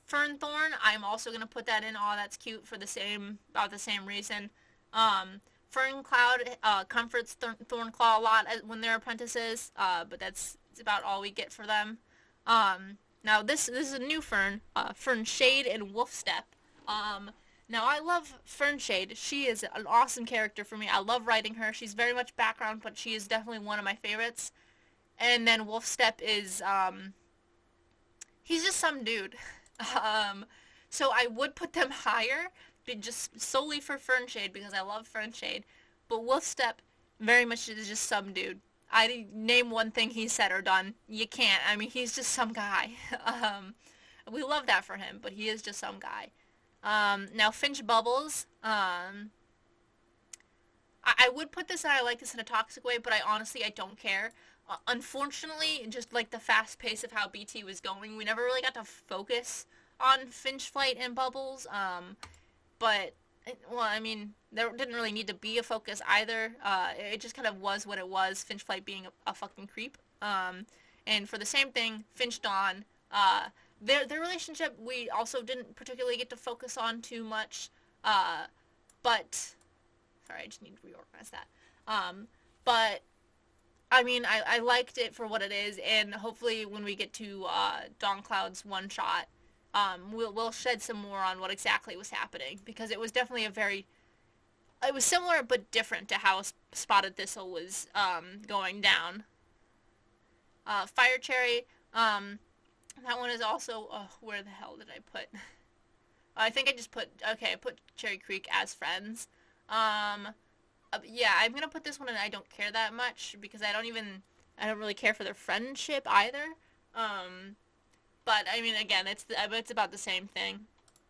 Fernthorn, I'm also going to put that in Aw, That's Cute for about the same reason. FernCloud comforts Thornclaw a lot when they're apprentices, but that's about all we get for them. Now this is a new Fern, Fernshade and Wolfstep. Now I love Fernshade. She is an awesome character for me. I love writing her. She's very much background, but she is definitely one of my favorites. And then Wolfstep is, he's just some dude. So I would put them higher, just solely for Fernshade, because I love Fernshade. But Wolfstep very much is just some dude. I name one thing he said or done. You can't. I mean, he's just some guy. We love that for him, but he is just some guy. Now Finch Bubbles. I would put this, and I like this in a toxic way, but I don't care. Unfortunately, just like the fast pace of how BT was going, we never really got to focus on Finch Flight and Bubbles. But, well, I mean, there didn't really need to be a focus either. It just kind of was what it was, Finch Flight being a fucking creep. And for the same thing, FinchDawn, their relationship we also didn't particularly get to focus on too much. But, sorry, I just need to reorganize that. But, I mean, I liked it for what it is, and hopefully when we get to Dawncloud's one-shot, we'll shed some more on what exactly was happening, because it was definitely it was similar but different to how Spotted Thistle was going down. FireCherry, that one is also, where the hell did I put? I think I just put Cherry Creek as friends. Yeah, I'm going to put this one in I don't care that much, because I don't really care for their friendship either. But, I mean, again, it's about the same thing.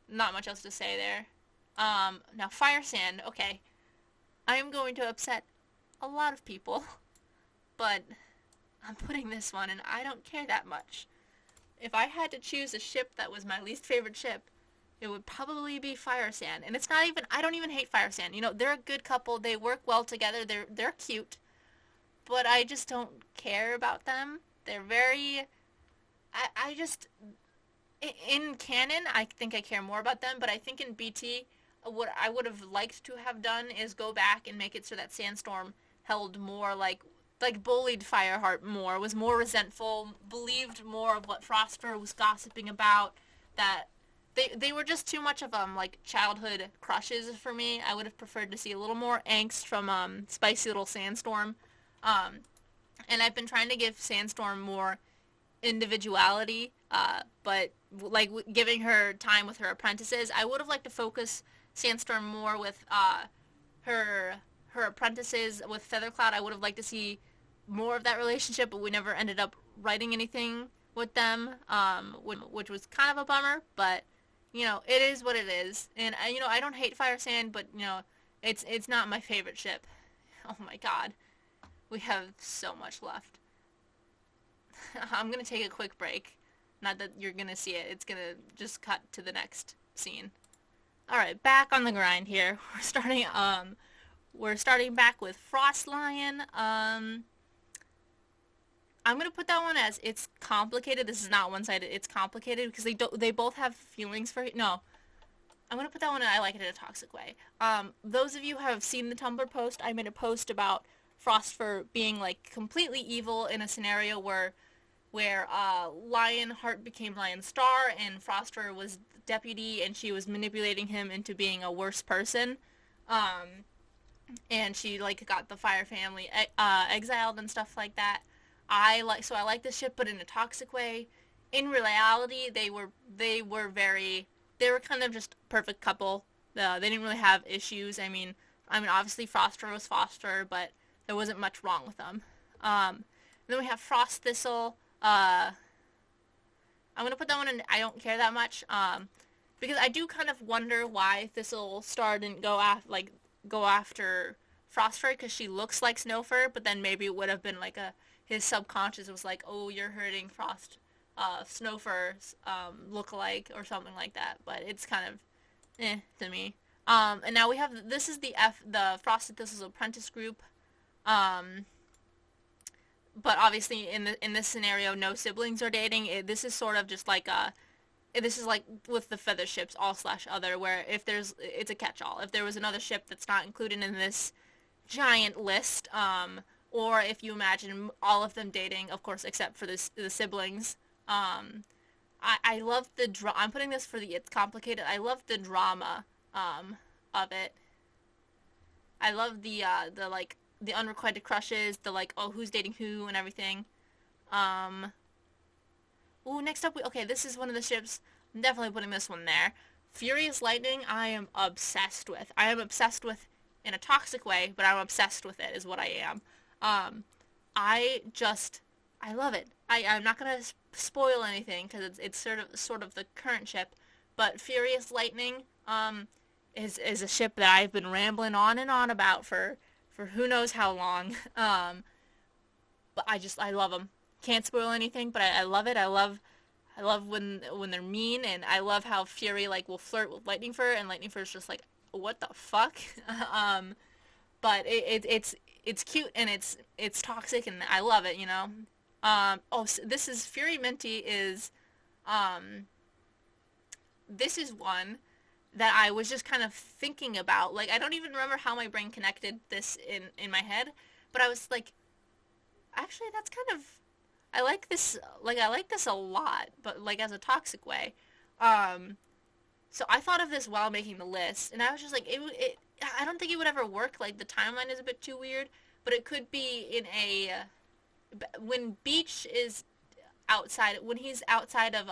Not much else to say there. Now FireSand, okay. I am going to upset a lot of people, but I'm putting this one in I don't care that much. If I had to choose a ship that was my least favorite ship, it would probably be FireSand. And it's not even, I don't even hate FireSand. You know, they're a good couple. They work well together. They're cute. But I just don't care about them. They're very, I just, in canon, I think I care more about them. But I think in BT, what I would have liked to have done is go back and make it so that Sandstorm held more like bullied Fireheart more, was more resentful, believed more of what Frostfur was gossiping about, that they were just too much of like childhood crushes for me. I would have preferred to see a little more angst from spicy little Sandstorm. And I've been trying to give Sandstorm more individuality, but like giving her time with her apprentices. I would have liked to focus Sandstorm more with her apprentices with Feathercloud. I would have liked to see more of that relationship, but we never ended up writing anything with them, which was kind of a bummer. But you know, it is what it is. And you know, I don't hate FireSand, but you know, it's not my favorite ship. Oh my god, we have so much left. I'm gonna take a quick break. Not that you're gonna see it. It's gonna just cut to the next scene. All right, back on the grind here. We're starting back with FrostLion. I'm gonna put that one as it's complicated. This is not one-sided. It's complicated because they both have feelings for it. No, I'm gonna put that one in I like it in a toxic way. Those of you who have seen the Tumblr post, I made a post about Frostfur being like completely evil in a scenario where Lionheart became Lionstar and Frostfur was deputy and she was manipulating him into being a worse person. And she like got the Fire family exiled and stuff like that. I like this ship, but in a toxic way. In reality, they were kind of just a perfect couple. They didn't really have issues. I mean, obviously Frostfur was Frostfur, but there wasn't much wrong with them. Then we have Frost Thistle. I'm gonna put that one in. I don't care that much. Because I do kind of wonder why Thistle Star didn't go after Frostfur, because she looks like Snowfur, but then maybe it would have been like his subconscious was like, oh, you're hurting Snowfur's look-alike or something like that. But it's kind of to me. And now we have, this is the Frosted Thistle's apprentice group. But obviously in this scenario, no siblings are dating. This is sort of just like this is like with the feather ships, all/other, where it's a catch-all. If there was another ship that's not included in this giant list, or if you imagine all of them dating, of course, except for the siblings. I love I'm putting this for it's complicated. I love the drama of it. I love the unrequited crushes, the like, oh, who's dating who and everything. Ooh, next up, okay, this is one of the ships. I'm definitely putting this one there. FuriousLightning, I am obsessed with. I am obsessed with in a toxic way, but I'm obsessed with it is what I am. I love it. I'm not gonna spoil anything because it's sort of the current ship, but FuriousLightning is a ship that I've been rambling on and on about for who knows how long. But I love them. Can't spoil anything, but I love it. I love when they're mean, and I love how Fury like will flirt with Lightningfur, and Lightningfur is just like, what the fuck? But it's cute and it's toxic, and I love it, you know. So this is Fury Minty is this is one that I was just kind of thinking about. Like, I don't even remember how my brain connected this in my head, but I was like, actually, that's kind of, I like this a lot, but like as a toxic way. So I thought of this while making the list, and I was just like, I don't think it would ever work. Like, the timeline is a bit too weird, but it could be in when Beach is outside, when he's outside of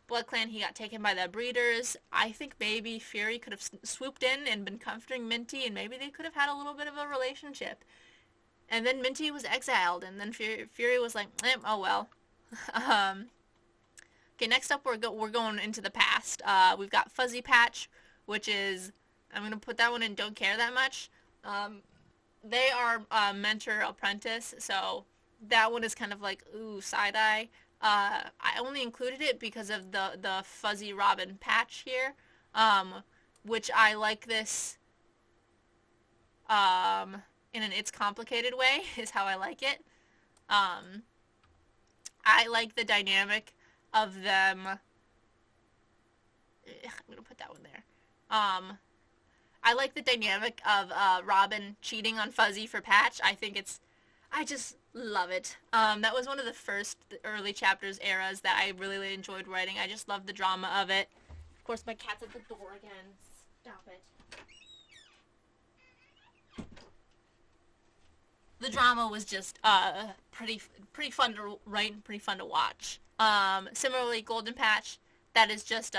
BloodClan, he got taken by the breeders. I think maybe Fury could have swooped in and been comforting Minty, and maybe they could have had a little bit of a relationship. And then Minty was exiled, and then Fury was like, oh well. Okay, next up we're going into the past. We've got FuzzyPatch, which is, I'm going to put that one in don't care that much. They are mentor apprentice, so that one is kind of like, ooh, side-eye. I only included it because of the FuzzyRobinPatch here, which I like this in an it's complicated way is how I like it. Um, I like the dynamic of them. I'm gonna put that one there. I like the dynamic of Robin cheating on Fuzzy for Patch. I just love it. That was one of the first early chapters eras that I really enjoyed writing. I just love the drama of it. Of course, my cat's at the door again. Stop it. The drama was just pretty fun to write and pretty fun to watch. Similarly, Golden Patch, that is just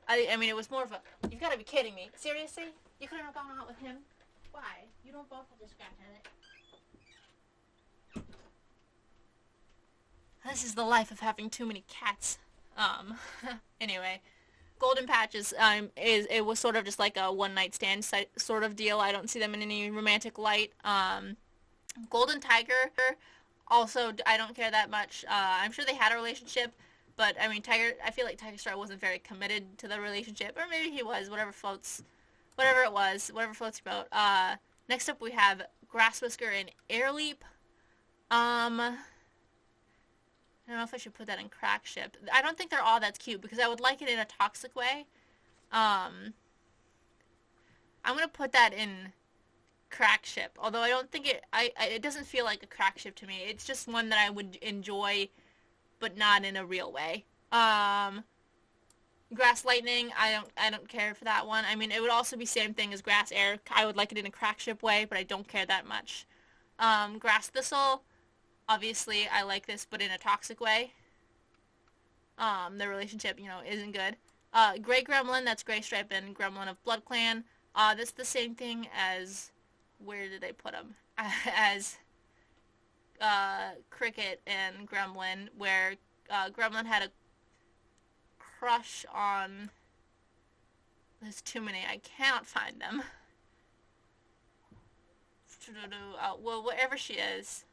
I mean, it was more of a, you've got to be kidding me. Seriously? You couldn't have gone out with him? Why? You don't both have to scratch at it. This is the life of having too many cats. Anyway, Golden Patch is it was sort of just like a one night stand sort of deal. I don't see them in any romantic light. Golden Tiger, also, I don't care that much. I'm sure they had a relationship, but I mean, I feel like Tiger Star wasn't very committed to the relationship, or maybe he was. Whatever floats your boat. Next up we have Grasswhisker and Airleap. I don't know if I should put that in Crackship. I don't think they're all that cute because I would like it in a toxic way. I'm gonna put that in Crackship, although I don't think it doesn't feel like a Crackship to me. It's just one that I would enjoy, but not in a real way. GrassLightning, I don't care for that one. I mean, it would also be same thing as GrassAir. I would like it in a Crackship way, but I don't care that much. Grass Thistle, obviously I like this, but in a toxic way. The relationship, isn't good. Gray Gremlin, that's Graystripe and Gremlin of Blood Clan. That's the same thing as, where did they put them? As Cricket and Gremlin, where Gremlin had a crush on, there's too many, I cannot find them. Well, wherever she is.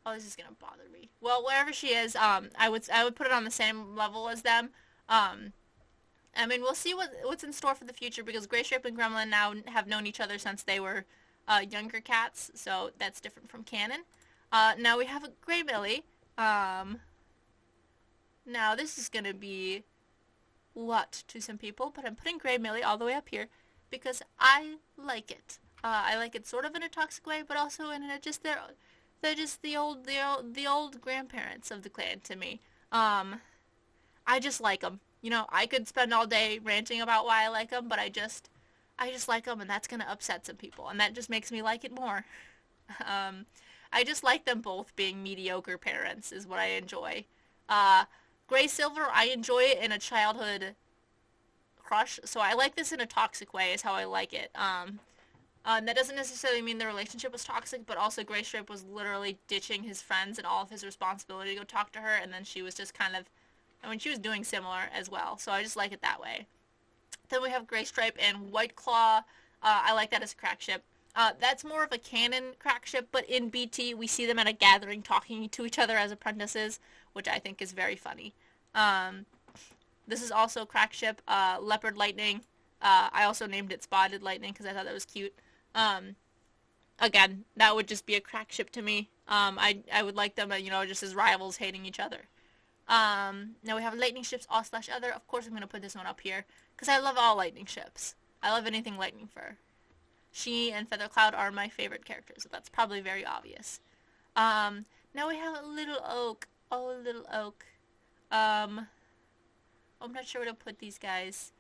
Oh, this is gonna bother me. Well, wherever she is, I would put it on the same level as them. I mean, we'll see what's in store for the future because Graystripe and Gremlin now have known each other since they were younger cats, so that's different from canon. Now we have a Gray Millie. Now this is gonna be what to some people, but I'm putting Gray Millie all the way up here because I like it. I like it sort of in a toxic way, but also in a just they're just the old grandparents of the clan to me. I just like them. I could spend all day ranting about why I like them, but I just like them, and that's gonna upset some people, and that just makes me like it more. I just like them both being mediocre parents is what I enjoy. Gray Silver, I enjoy it in a childhood crush, so I like this in a toxic way is how I like it. That doesn't necessarily mean the relationship was toxic, but also Graystripe was literally ditching his friends and all of his responsibility to go talk to her, and then she was just kind of, she was doing similar as well, so I just like it that way. Then we have Graystripe and Whiteclaw. I like that as a Crackship. That's more of a canon Crackship, but in BT we see them at a gathering talking to each other as apprentices, which I think is very funny. This is also Crackship, Leopard Lightning. I also named it Spotted Lightning because I thought that was cute. Again, that would just be a Crackship to me. I would like them, just as rivals hating each other. Now we have Lightningships all/other. Of course I'm going to put this one up here because I love all Lightningships. I love anything lightning fur. She and FeatherCloud are my favorite characters, so that's probably very obvious. Now we have LittleOak. Oh, LittleOak. I'm not sure where to put these guys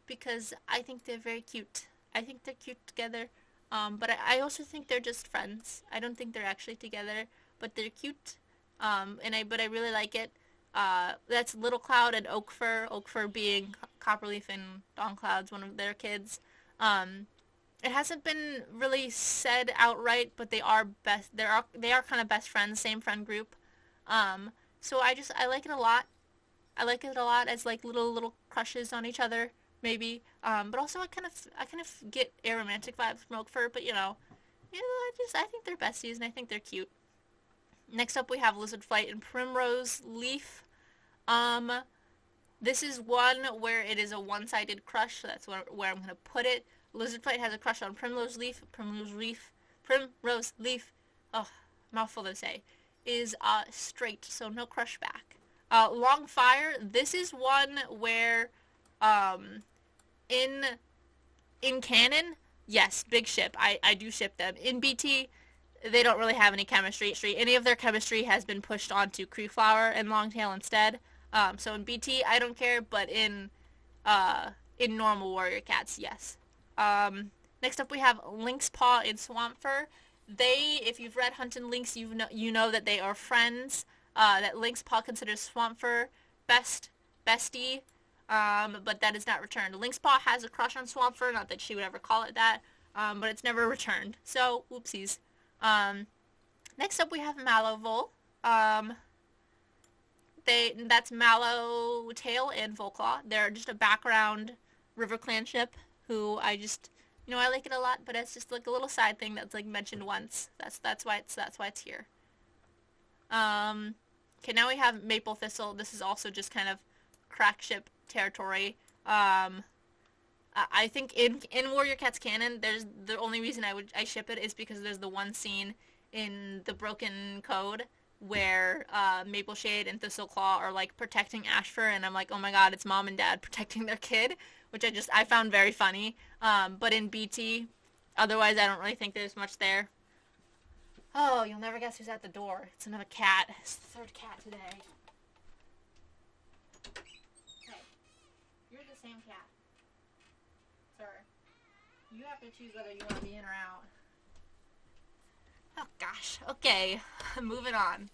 because I think they're very cute. I think they're cute together, but I also think they're just friends. I don't think they're actually together, but they're cute, but I really like it. That's LittleCloud and Oakfur. Oakfur being Copperleaf and Dawncloud's one of their kids. It hasn't been really said outright, but they are they are kind of best friends, same friend group. So I like it a lot. I like it a lot as like little crushes on each other, maybe. But also I kind of get aromantic vibes from Oakfur, but I think they're besties and I think they're cute. Next up we have Lizardflight and Primrose Leaf. This is one where it is a one-sided crush, so that's where I'm going to put it. Lizardflight has a crush on Primrose Leaf. Primrose Leaf, oh, mouthful to say, is straight, so no crush back. LongFire, this is one where, in canon, yes, big ship. I do ship them. In BT, they don't really have any chemistry. Any of their chemistry has been pushed onto Creeflower and Longtail instead. So in BT, I don't care, but in normal Warrior Cats, yes. Next up we have Lynx Paw and Swampfur. If you've read Hunt and Lynx, you know that they are friends. That Lynx Paw considers Swampfur bestie, but that is not returned. Lynx Paw has a crush on Swampfur, not that she would ever call it that, but it's never returned. So, whoopsies. Next up we have MallowVole. That's Mallowtail and Volclaw. They're just a background River Clan ship who I just, I like it a lot, but it's just like a little side thing that's like mentioned once. That's why it's here. Okay, now we have Maple Thistle. This is also just kind of crack ship territory. I think in Warrior Cats canon, there's the only reason I ship it is because there's the one scene in the Broken Code where Mapleshade and Thistleclaw are like protecting Ashfur, and I'm like, oh my god, it's mom and dad protecting their kid, which I found very funny. But in BT, otherwise I don't really think there's much there. Oh, you'll never guess who's at the door. It's another cat. It's the third cat today. Hey, you're the same cat. Sir, you have to choose whether you want to be in or out. Oh gosh. Okay, moving on.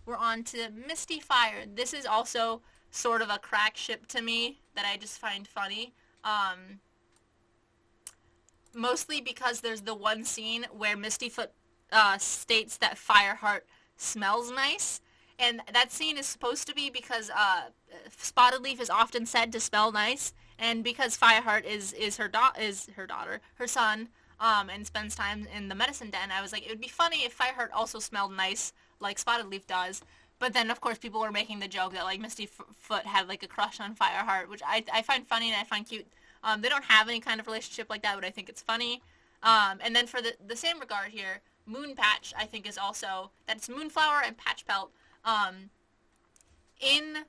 We're on to MistyFire. This is also sort of a crack ship to me that I just find funny. Mostly because there's the one scene where Mistyfoot states that Fireheart smells nice, and that scene is supposed to be because Spotted Leaf is often said to smell nice, and because Fireheart is her son, and spends time in the medicine den. I was like, it would be funny if Fireheart also smelled nice like Spotted Leaf does. But then, of course, people were making the joke that like Mistyfoot had like a crush on Fireheart, which I find funny and I find cute. They don't have any kind of relationship like that, but I think it's funny. And then for the same regard here, MoonPatch, I think, is also, that's Moonflower and Patchpelt. In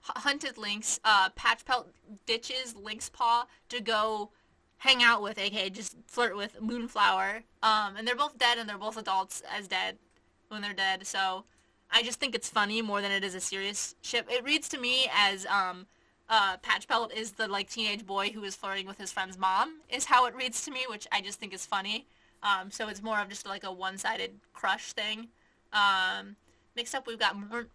Hunted Lynx, Patchpelt ditches Lynx Paw to go hang out with, aka just flirt with Moonflower. And they're both dead, and they're both adults as dead when they're dead, so I just think it's funny more than it is a serious ship. It reads to me as, Patchpelt is the, like, teenage boy who is flirting with his friend's mom, is how it reads to me, which I just think is funny. So it's more of just, like, a one-sided crush thing. Next up, we've got more...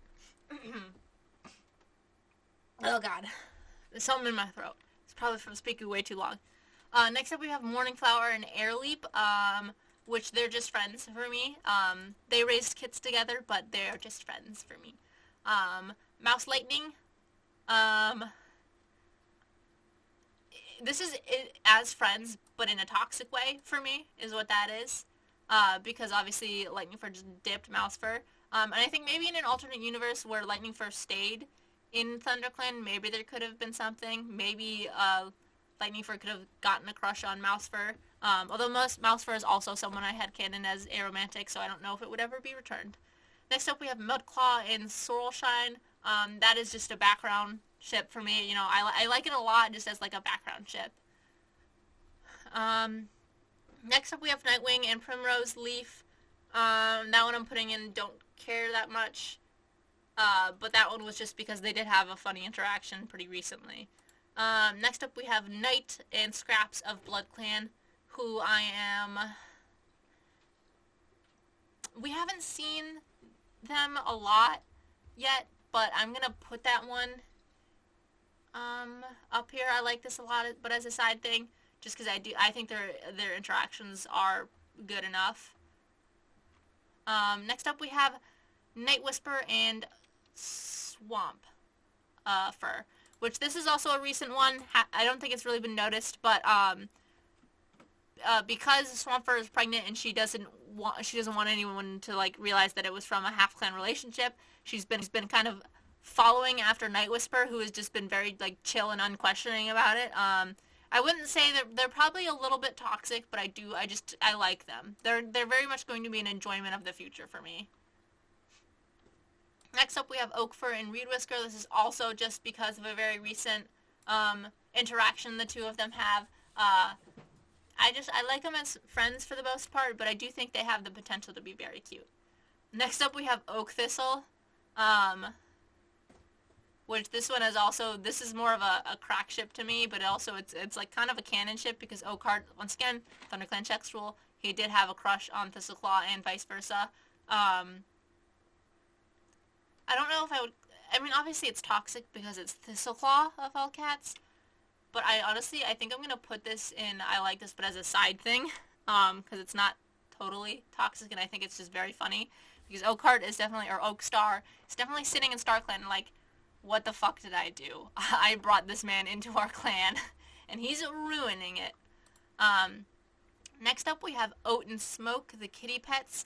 Oh, God. There's something in my throat. It's probably from speaking way too long. Next up, we have Morningflower and Airleap, which they're just friends for me. They raised kids together, but they're just friends for me. MouseLightning. This is it as friends, but in a toxic way for me, is what that is. Because obviously Lightning just dipped Mousefur. And I think maybe in an alternate universe where Lightning stayed in ThunderClan, maybe there could have been something. Maybe Lightning could have gotten a crush on Mousefur. Although Mousefur is also someone I had canon as aromantic, so I don't know if it would ever be returned. Next up we have Mudclaw and Sorrelshine. That is just a background ship for me. I like it a lot just as like a background ship. Next up we have Nightwing and Primrose Leaf. That one I'm putting in don't care that much. But that one was just because they did have a funny interaction pretty recently. Next up we have Knight and Scraps of BloodClan, who we haven't seen them a lot yet, but I'm gonna put that one up here. I like this a lot, but as a side thing, just because I think their interactions are good enough. Next up we have Night Whisper and Swamp Fur, which this is also a recent one. I don't think it's really been noticed, but because Swampfur is pregnant and she doesn't want anyone to like realize that it was from a half clan relationship. She's been kind of following after Night Whisper, who has just been very like chill and unquestioning about it. I wouldn't say that they're probably a little bit toxic, but I like them. They're very much going to be an enjoyment of the future for me. Next up we have Oakfur and Reed Whisker. This is also just because of a very recent interaction the two of them have. I like them as friends for the most part, but I do think they have the potential to be very cute. Next up we have Oak Thistle, which this one is also, this is more of a crack ship to me, but also it's like kind of a canon ship because Oakheart, once again, ThunderClan checks rule, he did have a crush on Thistleclaw and vice versa. I don't know if I mean, obviously it's toxic because it's Thistleclaw of all cats, but I think I'm going to put this in I like this, but as a side thing, because it's not totally toxic, and I think it's just very funny, because Oakheart is definitely, or Oakstar, is definitely sitting in StarClan, and like, what the fuck did I do? I brought this man into our clan, and he's ruining it. Next up we have Oat and Smoke, the kitty pets.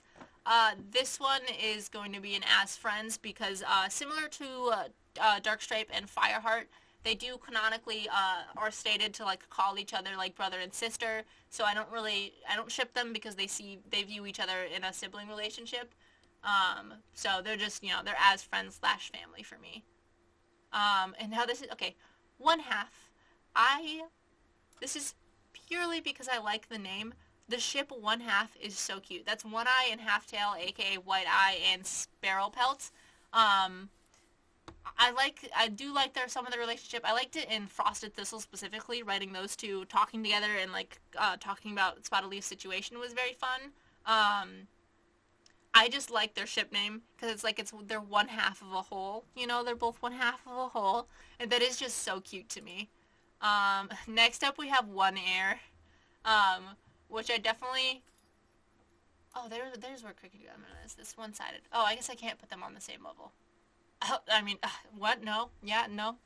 This one is going to be an as friends because similar to Darkstripe and Fireheart, they do canonically are stated to like call each other like brother and sister. So I don't ship them because they view each other in a sibling relationship. So they're just, they're as friends / family for me. And how this is, okay, one half. This is purely because I like the name. The ship One Half is so cute. That's One Eye and Half Tail, aka White Eye and Sparrow Pelts. I do like some of the relationship. I liked it in Frosted Thistle specifically, writing those two talking together and like talking about Spotted Leaf's situation was very fun. I just like their ship name because they're one half of a whole. They're both one half of a whole, and that is just so cute to me. Next up we have One Air, which I definitely. Oh, there's where CricketLynx is. This one-sided. Oh, I guess I can't put them on the same level. I mean, what? No. Yeah, no.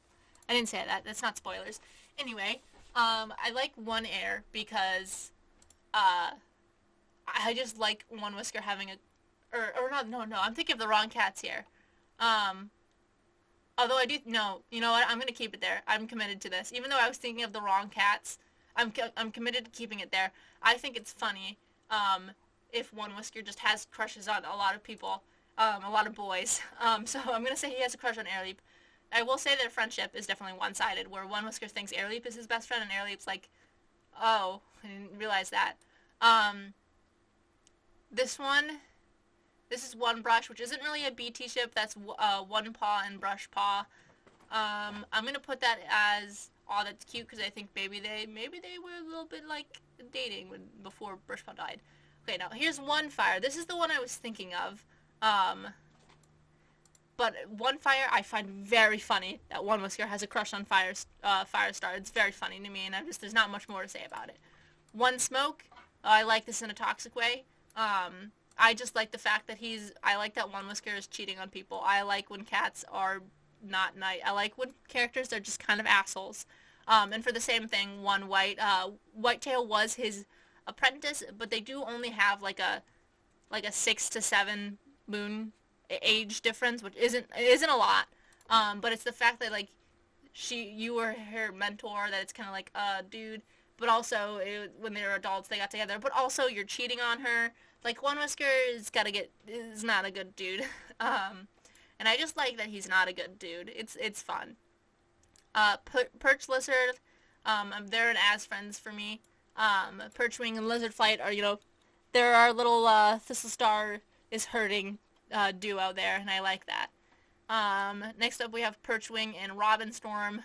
I didn't say that. That's not spoilers. Anyway, I like One Air because, I just like One Whisker having a, or not, no, I'm thinking of the wrong cats here. Although I do, no, you know what, I'm gonna keep it there. I'm committed to this. Even though I was thinking of the wrong cats, I'm committed to keeping it there. I think it's funny, if One Whisker just has crushes on a lot of people. A lot of boys. So I'm going to say he has a crush on Airleap. I will say their friendship is definitely one-sided, where One Whisker thinks Airleap is his best friend, and Airleap's like, oh, I didn't realize that. This is One Brush, which isn't really a BT ship. That's One Paw and Brush Paw. I'm going to put that as, oh, that's cute, because I think maybe they were a little bit, like, dating before Brush Paw died. Okay, now, here's One Fire. This is the one I was thinking of. But One Fire I find very funny that One Whisker has a crush on Firestar. It's very funny to me, and there's not much more to say about it. One Smoke, I like this in a toxic way. I just like the fact that I like that One Whisker is cheating on people. I like when cats are not nice. I like when characters are just kind of assholes. And for the same thing, One White, Whitetail was his apprentice, but they do only have like a 6 to 7 moon age difference, which isn't a lot, but it's the fact that like you were her mentor, that it's kind of like dude, but also when they were adults they got together, but also you're cheating on her. Like One Whisker is not a good dude. And I just like that he's not a good dude. It's fun. Perch Lizard, they're an as friends for me. Perchwing and Lizard Flight are, they're our little Thistlestar is hurting duo there, and I like that. Next up we have Perchwing and Robinstorm.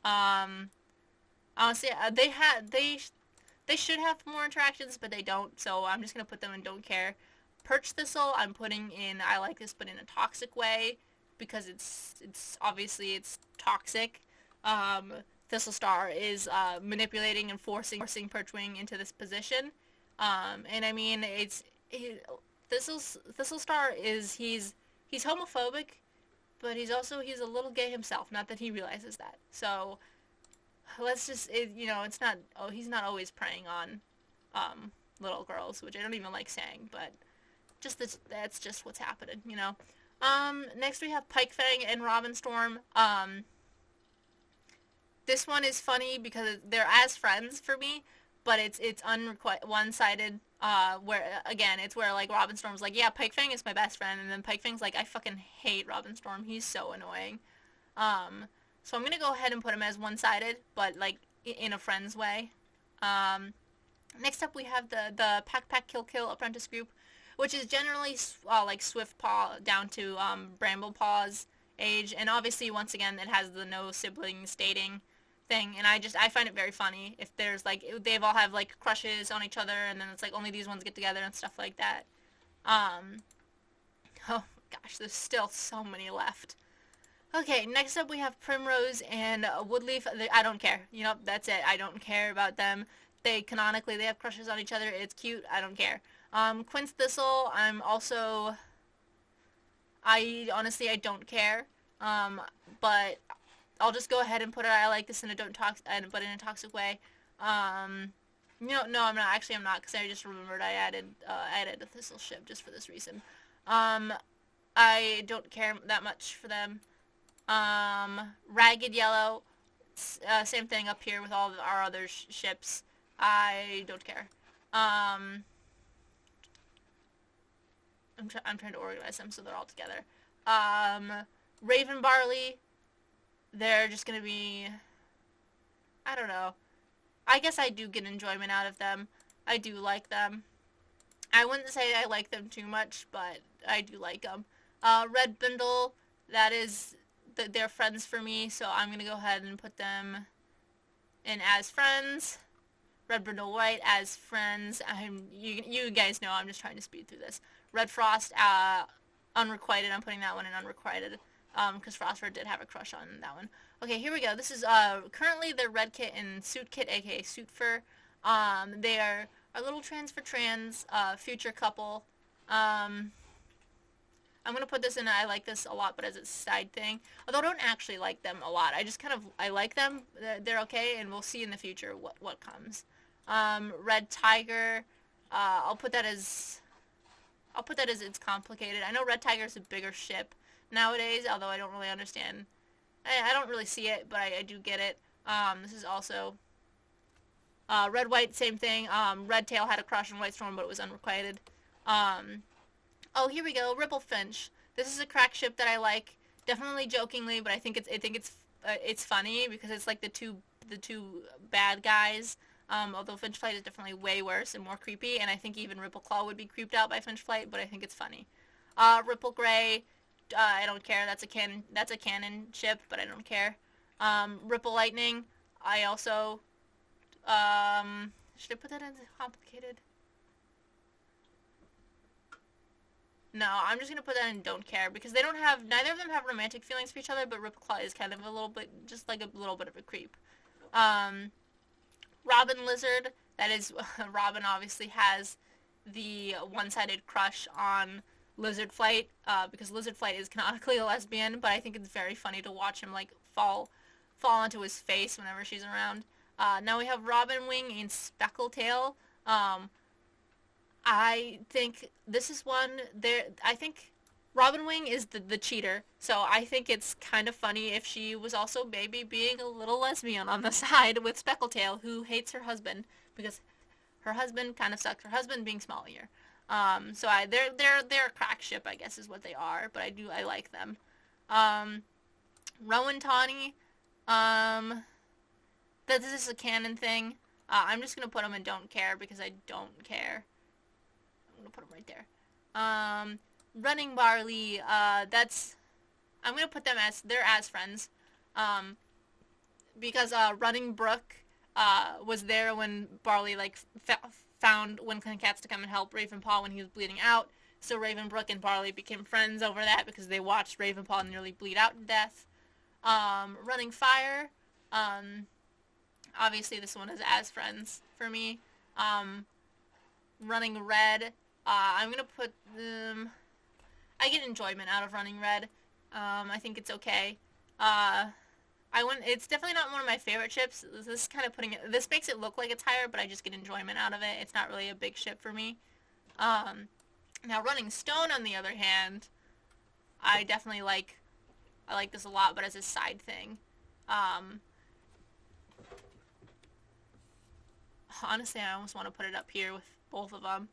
Honestly, they should have more interactions, but they don't, so I'm just gonna put them in don't care. Perch Thistle I'm putting in I like this, but in a toxic way, because it's obviously it's toxic. Thistlestar is manipulating and forcing Perchwing into this position. And I mean, Thistlestar is, he's homophobic, but he's a little gay himself, not that he realizes that. So, let's just, it's not, he's not always preying on little girls, which I don't even like saying, but that's just what's happening, you know. Next we have Pikefang and Robinstorm. This one is funny because they're as friends for me, but it's one-sided. Where again, it's where like Robinstorm's like, yeah, Pikefang is my best friend, and then Pikefang's like, I fucking hate Robinstorm. He's so annoying. So I'm gonna go ahead and put him as one-sided, but like in a friend's way. Next up we have the Pack Kill Kill Apprentice group, which is generally like Swiftpaw down to Bramblepaw's age, and obviously once again it has the no siblings dating thing, and I find it very funny if there's like they've all have like crushes on each other, and then it's like only these ones get together and stuff like that. Oh gosh, there's still so many left. Okay, next up we have Primrose and Woodleaf. I don't care. You know, that's it. I don't care about them. Canonically they have crushes on each other. It's cute. I don't care. Quince Thistle, I honestly I don't care. But I'll just go ahead and put it. I like this in a but in a toxic way. No, I'm not. Actually, I'm not, because I just remembered I added a Thistle ship just for this reason. I don't care that much for them. Ragged Yellow, same thing up here with all of our other ships. I don't care. I'm trying to organize them so they're all together. Raven Barley, they're just gonna be, I don't know. I guess I do get enjoyment out of them. I do like them. I wouldn't say I like them too much, but I do like them. Red Bindle, they're friends for me, so I'm gonna go ahead and put them in as friends. Red Brindle White as friends. You guys know I'm just trying to speed through this. Red Frost, unrequited. I'm putting that one in unrequited, because Frostford did have a crush on that one. Okay, here we go. This is currently their Red Kit and Suit Kit, aka Suit Fur. They are a little trans for trans future couple. I'm going to put this in, I like this a lot, but as a side thing. Although I don't actually like them a lot. I just I like them. They're okay, and we'll see in the future what comes. Red Tiger, I'll put that as it's complicated. I know Red Tiger is a bigger ship nowadays, although I don't really understand. I don't really see it, but I do get it. This is also Red White, same thing. Red Tail had a crush on White Storm, but it was unrequited. Oh, here we go, Ripple Finch. This is a crack ship that I like, definitely jokingly, but I think it's funny because it's like the two bad guys. Although Finch Flight is definitely way worse and more creepy, and I think even Ripple Claw would be creeped out by Finch Flight, but I think it's funny. Ripple Gray, I don't care. That's a canon ship, but I don't care. Ripple Lightning, I also should I put that in complicated? No, I'm just gonna put that in don't care, because neither of them have romantic feelings for each other, but Ripple Claw is kind of a little bit, just like a little bit of a creep. Robin Lizard, that is, Robin obviously has the one-sided crush on Lizard Flight, because Lizard Flight is canonically a lesbian, but I think it's very funny to watch him, like, fall onto his face whenever she's around. Now we have Robin Wing and Speckletail. I think this is one there. I think Robin Wing is the cheater, so I think it's kind of funny if she was also maybe being a little lesbian on the side with Speckletail, who hates her husband because her husband kind of sucks. Her husband being Smallier. So they're a crack ship, I guess, is what they are. But I like them. Rowan Tawny. This is a canon thing. I'm just gonna put them in don't care because I don't care. I'm gonna put them right there. Running Barley, I'm gonna put them as friends, because Running Brook was there when Barley like found Winclan Cats to come and help Ravenpaw when he was bleeding out. So Ravenbrook and Barley became friends over that because they watched Ravenpaw nearly bleed out to death. Running Fire, obviously this one is as friends for me. Running Red, I'm gonna put them. I get enjoyment out of Running Red. I think it's okay. It's definitely not one of my favorite ships. This is kind of this makes it look like it's higher, but I just get enjoyment out of it. It's not really a big ship for me. Now running stone on the other hand, I definitely I like this a lot, but as a side thing. Honestly, I almost want to put it up here with both of them.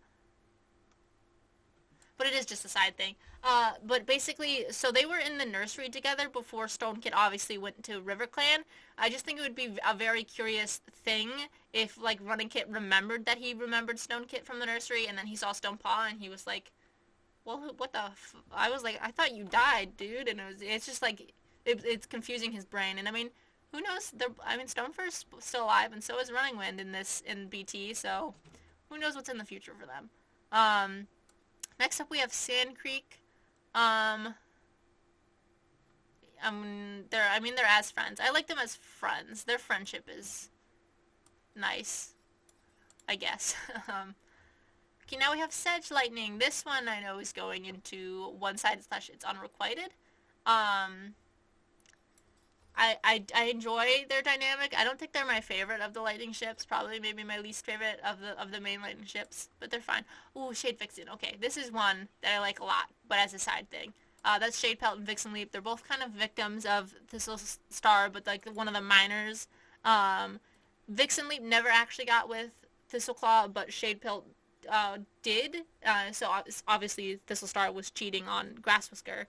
But it is just a side thing. But basically, so they were in the nursery together before StoneKit obviously went to RiverClan. I just think it would be a very curious thing if, like, Running Kit remembered that he remembered StoneKit from the nursery, and then he saw Stonepaw, and he was like, well, what the I was like, I thought you died, dude. And it's just like, it's confusing his brain. And I mean, who knows? Stonefire's still alive, and so is Running Wind in BT, so who knows what's in the future for them. Next up we have Sand Creek. They're as friends. I like them as friends. Their friendship is nice, I guess. Okay, now we have CinderLightning. This one I know is going into one-sided / it's unrequited. I enjoy their dynamic. I don't think they're my favorite of the lightning ships. Probably maybe my least favorite of the main lightning ships, but they're fine. Ooh, Shade Vixen. Okay, this is one that I like a lot, but as a side thing. That's Shade Pelt and Vixen Leap. They're both kind of victims of Thistle Star, but like one of the minors. Vixen Leap never actually got with Thistleclaw, but Shade Pelt did. So obviously Thistle Star was cheating on Grasswhisker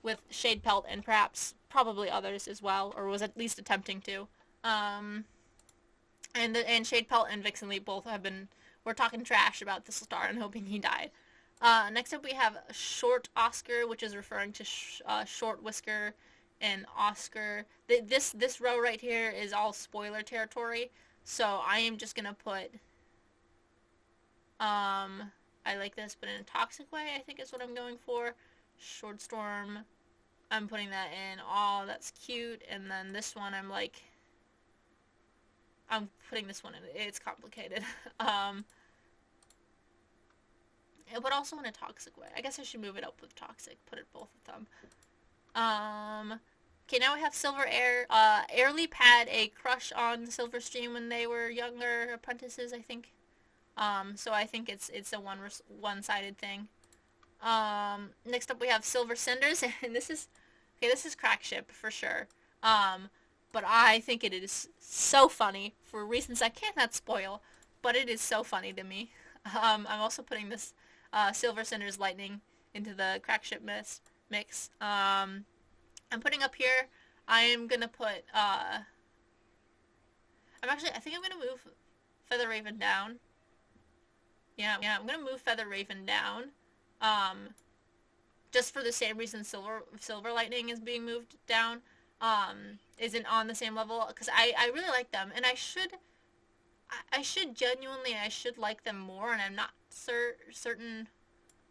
with Shade Pelt and probably others as well, or was at least attempting to. And Shade Pelt and Vixen Leap both we're talking trash about Thistle Star and hoping he died. Next up we have Short Oscar, which is referring to Short Whisker and Oscar. This row right here is all spoiler territory, so I am just gonna put I like this, but in a toxic way, I think is what I'm going for. Short Storm, I'm putting that in. Oh, that's cute. And then this one, I'm putting this one in. It's complicated. But also in a toxic way. I guess I should move it up with toxic. Put it both of them. Okay, now we have Silver Air. Airleap had a crush on Silverstream when they were younger apprentices, I think. So I think it's a one-sided thing. Next up we have Silver Cinders, and this is crack ship for sure. But I think it is so funny for reasons I cannot spoil, but it is so funny to me. I'm also putting this Silver Cinders Lightning into the crack ship mix. I'm putting up here, I am gonna put I think I'm gonna move FeatherRaven down. Yeah, I'm gonna move FeatherRaven down. Just for the same reason Silver Lightning is being moved down. Isn't on the same level, because I really like them, and I should genuinely like them more, and I'm not certain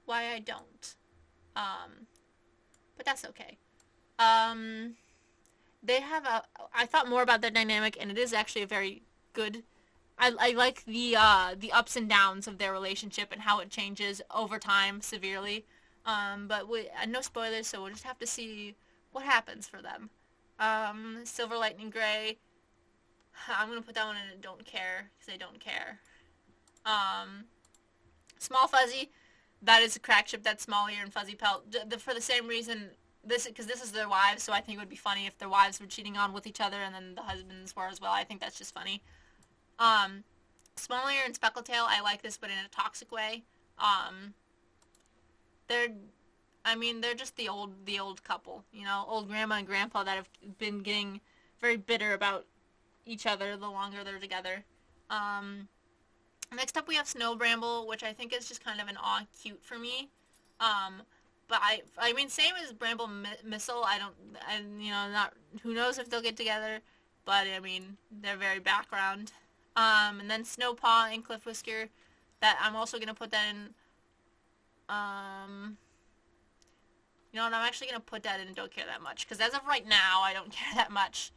why I don't. But that's okay. They have I thought more about their dynamic, and it is actually a very good. I like the ups and downs of their relationship and how it changes over time severely. But no spoilers, so we'll just have to see what happens for them. Silver Lightning Gray. I'm gonna put that one in a don't care, because I don't care. Small Fuzzy. That is a crack ship. That's Small Ear and Fuzzy Pelt. For the same reason, because this is their wives, so I think it would be funny if their wives were cheating on with each other and then the husbands were as well. I think that's just funny. Small Ear and Speckletail, I like this, but in a toxic way. They're just the old couple, old grandma and grandpa that have been getting very bitter about each other the longer they're together. Next up we have Snow Bramble, which I think is just kind of an aw cute for me. But same as BrambyMistle. Who knows if they'll get together, but they're very background. And then Snowpaw and Cliff Whisker, that I'm also gonna put that in. I'm actually gonna put that in and don't care that much, because as of right now, I don't care that much.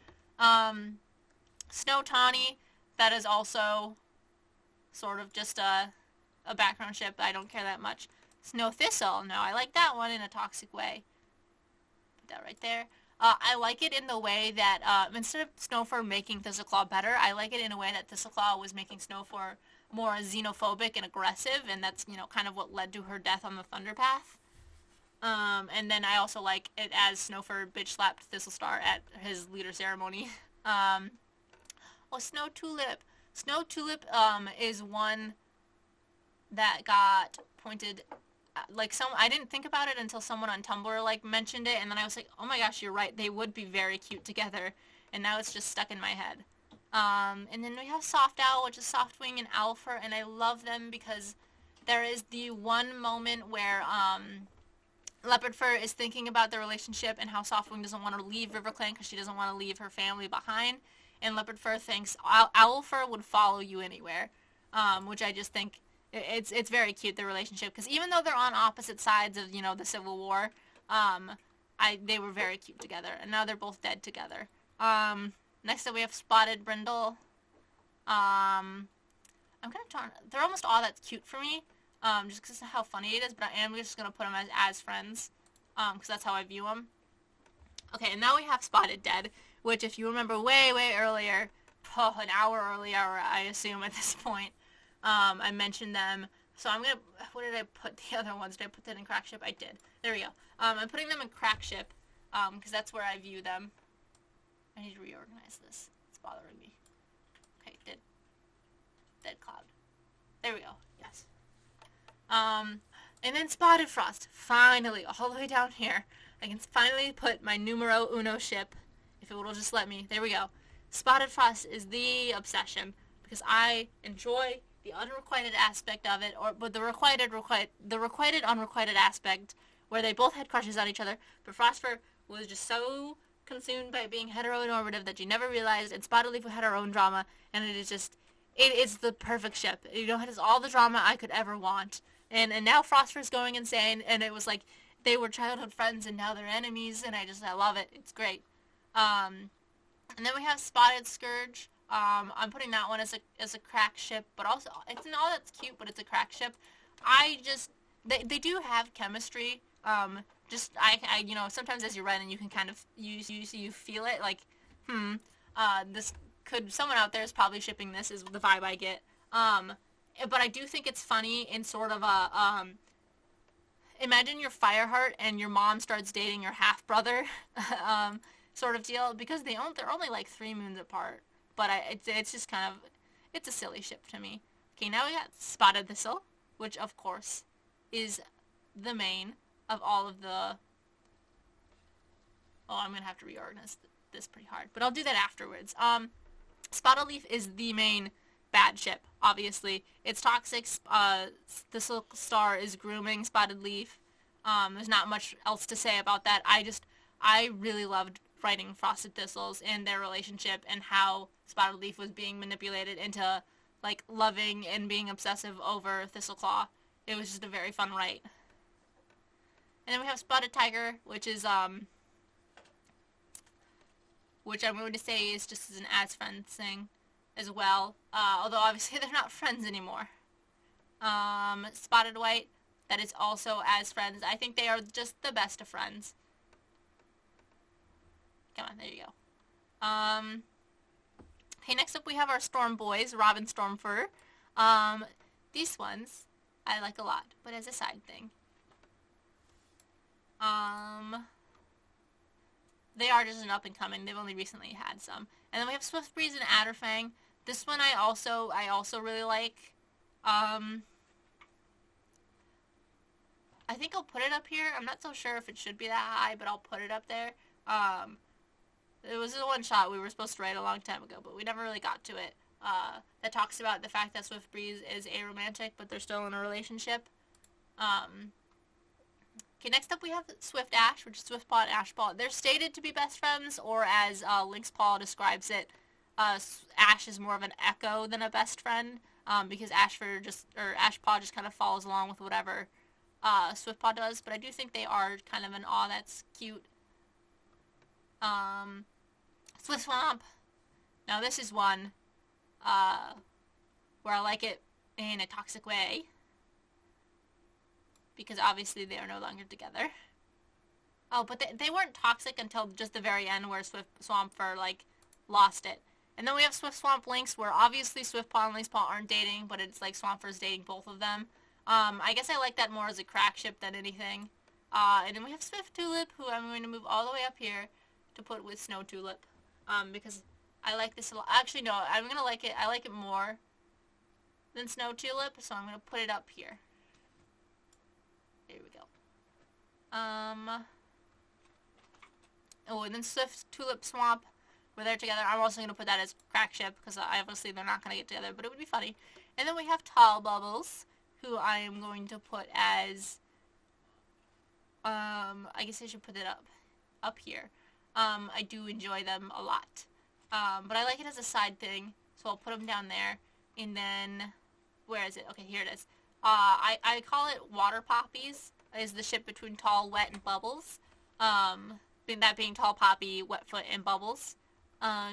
Snow Tawny, that is also sort of just a background ship. I don't care that much. Snow Thistle, no, I like that one in a toxic way. Put that right there. I like it in the way that instead of Snowfur making Thistleclaw better, I like it in a way that Thistleclaw was making Snowfur more xenophobic and aggressive, and that's, you know, kind of what led to her death on the Thunder Path. And then I also like it as Snowfur bitch slapped Thistlestar at his leader ceremony. Oh, Snow Tulip. Snow Tulip is one that got pointed like I didn't think about it until someone on Tumblr like mentioned it, and then I was like, oh my gosh, you're right, they would be very cute together, and now it's just stuck in my head. And then we have Soft Owl, which is Softwing and Owlfur, and I love them because there is the one moment where Leopardfur is thinking about the relationship and how Softwing doesn't want to leave RiverClan because she doesn't want to leave her family behind, and Leopardfur thinks Owlfur would follow you anywhere, which I just think it's very cute, the relationship, because even though they're on opposite sides of, you know, the Civil War, they were very cute together, and now they're both dead together. Next up we have Spotted Brindle. I'm gonna try. They're almost all that's cute for me, just because of how funny it is. But I am just gonna put them as friends, because that's how I view them. Okay, and now we have Spotted Dead, which, if you remember way earlier, an hour earlier, I assume at this point, I mentioned them. So I'm gonna. What did I put the other ones? Did I put that in Crackship? I did. There we go. I'm putting them in Crackship, because that's where I view them. I need to reorganize this. It's bothering me. Okay, dead cloud. There we go. Yes. And then Spotted Frost. Finally, all the way down here, I can finally put my numero uno ship, if it will just let me. There we go. Spotted Frost is the obsession, because I enjoy the unrequited aspect of it, but the requited unrequited aspect, where they both had crushes on each other, but Frostfur was just so consumed by being heteronormative that she never realized, and Spotted Leaf had her own drama, and it is the perfect ship. You know, it has all the drama I could ever want. And now Frostfur's going insane, and it was like they were childhood friends and now they're enemies, and I love it. It's great. And then we have Spotted Scourge. I'm putting that one as a crack ship, but also it's not all that's cute, but it's a crack ship. They do have chemistry. I you know, sometimes as you're running, you can kind of you feel it, like, this someone out there is probably shipping this, is the vibe I get. But I do think it's funny in sort of a, imagine you're Fireheart and your mom starts dating your half-brother, sort of deal, because they're only like 3 moons apart, but it's just kind of, it's a silly ship to me. Okay, now we got Spotted Thistle, which of course is the main of all of the, I'm gonna have to reorganize this pretty hard, but I'll do that afterwards. Spotted Leaf is the main bad ship, obviously. It's toxic. Thistle Star is grooming Spotted Leaf. There's not much else to say about that. I really loved writing Frosted Thistles and their relationship, and how Spotted Leaf was being manipulated into, like, loving and being obsessive over Thistleclaw. It was just a very fun write. And then we have Spotted Tiger, which is, which I'm going to say is just as an as-friend thing as well. Although obviously they're not friends anymore. Spotted White, that is also as friends. I think they are just the best of friends. Come on, there you go. Okay, next up we have our Storm Boys, Robin Stormfur. These ones I like a lot, but as a side thing. They are just an up and coming. They've only recently had some. And then we have Swift Breeze and Adderfang. This one I also really like. I think I'll put it up here. I'm not so sure if it should be that high, but I'll put it up there. It was a one shot we were supposed to write a long time ago, but we never really got to it. That talks about the fact that Swift Breeze is aromantic, but they're still in a relationship. Okay, next up we have Swift Ash, which is Swiftpaw and Ashpaw. They're stated to be best friends, or as Lynxpaw describes it, Ash is more of an echo than a best friend, because Ashpaw just kind of follows along with whatever Swiftpaw does. But I do think they are kind of an aw that's cute. Swift Swamp. Now this is one where I like it in a toxic way, because obviously they are no longer together. Oh, but they weren't toxic until just the very end where Swift Swampfur, like, lost it. And then we have Swift Swamp Lynx, where obviously Swift Paw and Lynx Paw aren't dating, but it's like Swampfur's dating both of them. I guess I like that more as a crack ship than anything. And then we have Swift Tulip, who I'm going to move all the way up here to put with Snow Tulip. Because I like this a lot. Actually, no, I'm going to like it. I like it more than Snow Tulip, so I'm going to put it up here. There we go. Oh, and then Swift Tulip Swamp, where they're together. I'm also going to put that as crack ship, because obviously they're not going to get together, but it would be funny. And then we have Tall Bubbles, who I am going to put as, I guess I should put it up here. I do enjoy them a lot. But I like it as a side thing, so I'll put them down there. And then, where is it? Okay, here it is. I call it Water Poppies, is the ship between Tall, Wet, and Bubbles. That being Tall Poppy, Wetfoot, and Bubbles.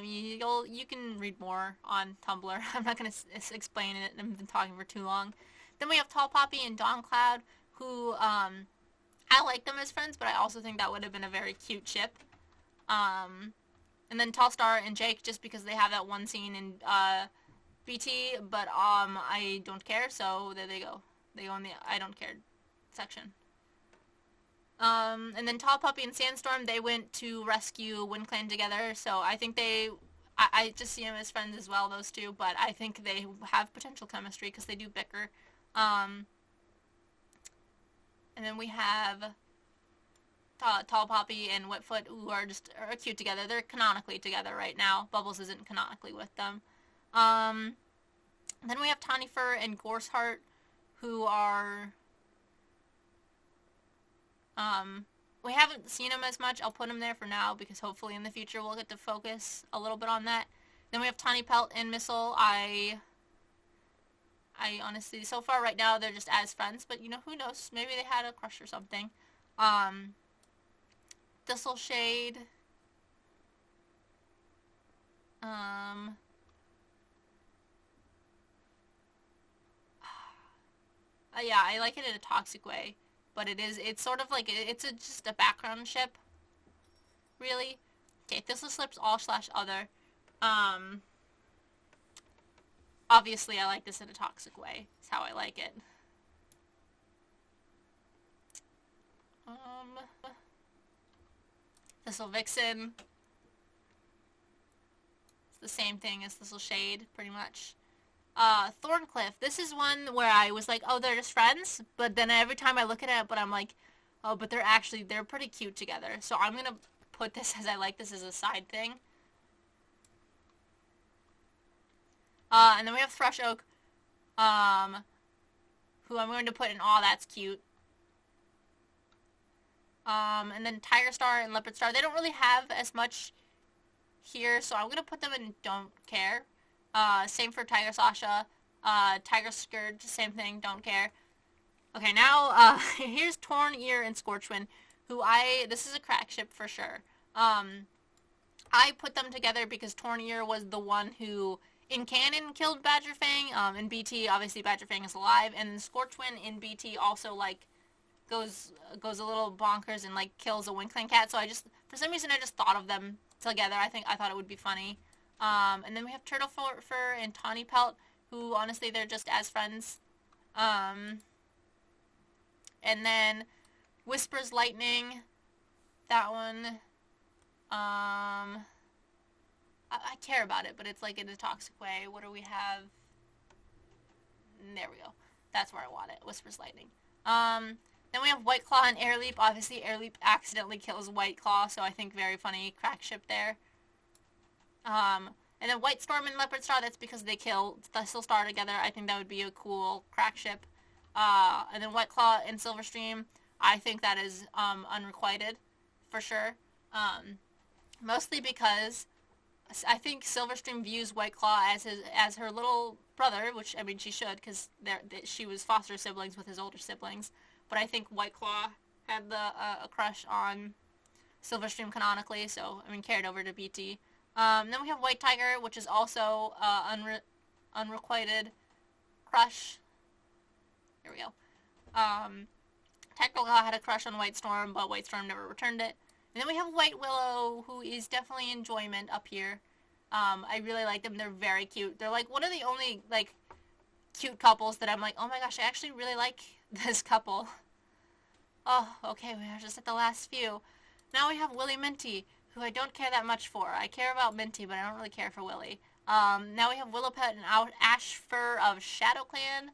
You can read more on Tumblr. I'm not going to explain it. I've been talking for too long. Then we have Tall Poppy and Dawn Cloud, who, I like them as friends, but I also think that would have been a very cute ship. And then Tall Star and Jake, just because they have that one scene in, BT, but, I don't care, so there they go. They go in the I don't care section. And then Tall Puppy and Sandstorm, they went to rescue WindClan together, so I think I just see them as friends as well, those two, but I think they have potential chemistry, because they do bicker. And then we have Tall Poppy and Wetfoot, who are cute together. They're canonically together right now. Bubbles isn't canonically with them. Then we have Tawny Fur and Gorseheart, who are... we haven't seen them as much. I'll put them there for now, because hopefully in the future we'll get to focus a little bit on that. Then we have Tawny Pelt and Missile. I honestly, so far right now, they're just as friends, but, who knows? Maybe they had a crush or something. Thistle Shade. Yeah, I like it in a toxic way. But it's sort of like, it's just a background ship, really. Okay, Thistle Slips all/other. Obviously I like this in a toxic way. It's how I like it. Thistle Vixen. It's the same thing as Thistle Shade, pretty much. Thorncliff. This is one where I was like, oh, they're just friends, but then every time I look at it, I'm like, oh, but they're pretty cute together. So I'm gonna put this as I like this as a side thing. And then we have ThrushOak, who I'm going to put in Aw, That's Cute. And then Tiger Star and Leopard Star, they don't really have as much here, so I'm gonna put them in Don't Care. Same for Tiger Sasha, Tiger Scourge, same thing, don't care. Okay, now, here's Torn Ear and Scorchwind, who this is a crack ship for sure. I put them together because Torn Ear was the one who, in canon, killed Badgerfang. In BT, obviously Badgerfang is alive, and Scorchwind in BT also, like, goes a little bonkers and, like, kills a WindClan cat, so for some reason I just thought of them together. I thought it would be funny. And then we have Turtle Fur and Tawny Pelt, who, honestly, they're just as friends. And then Whispers Lightning, that one, I care about it, but it's, like, in a toxic way. What do we have? There we go. That's where I want it, Whispers Lightning. Then we have White Claw and Airleap. Obviously, Airleap accidentally kills White Claw, so I think very funny crack ship there. And then White Storm and Leopard Star, that's because they kill Thistle Star together. I think that would be a cool crack ship. And then White Claw and Silverstream, I think that is unrequited, for sure. Mostly because I think Silverstream views White Claw as her little brother, which, I mean, she should, because she was foster siblings with his older siblings. But I think White Claw had a crush on Silverstream canonically, so, I mean, carried over to BT. Then we have White Tiger, which is also unrequited crush. Here we go. technically I had a crush on White Storm, but White Storm never returned it. And then we have White Willow, who is definitely enjoyment up here. I really like them. They're very cute. They're like one of the only like cute couples that I'm like, oh my gosh, I actually really like this couple. Oh, okay, we are just at the last few. Now we have Willy Minty, who I don't care that much for. I care about Minty, but I don't really care for Willy. Now we have Willowpet and Ash Fur of ShadowClan.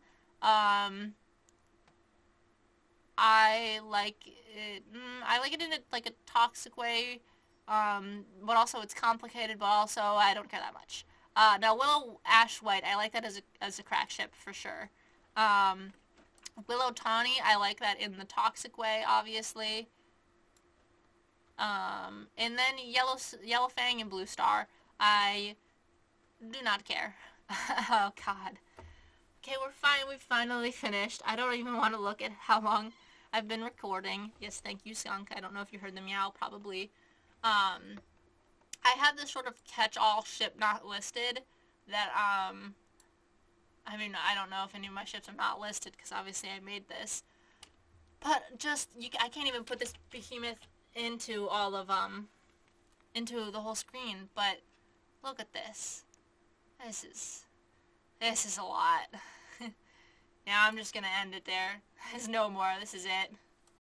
I like it. I like it in like a toxic way, but also it's complicated. But also I don't care that much. Now Willow Ash White, I like that as a crack ship for sure. Willow Tawny, I like that in the toxic way, obviously. And then Yellow Fang and Blue Star, I do not care. Oh God. Okay, we're fine. We've finally finished. I don't even want to look at how long I've been recording. Yes, thank you, Skunk. I don't know if you heard the meow, probably. I have this sort of catch-all ship not listed that, I mean, I don't know if any of my ships are not listed, because obviously I made this. But just, I can't even put this behemoth into all of, into the whole screen, but look at this. This is a lot. Now I'm just gonna end it there. There's no more. This is it.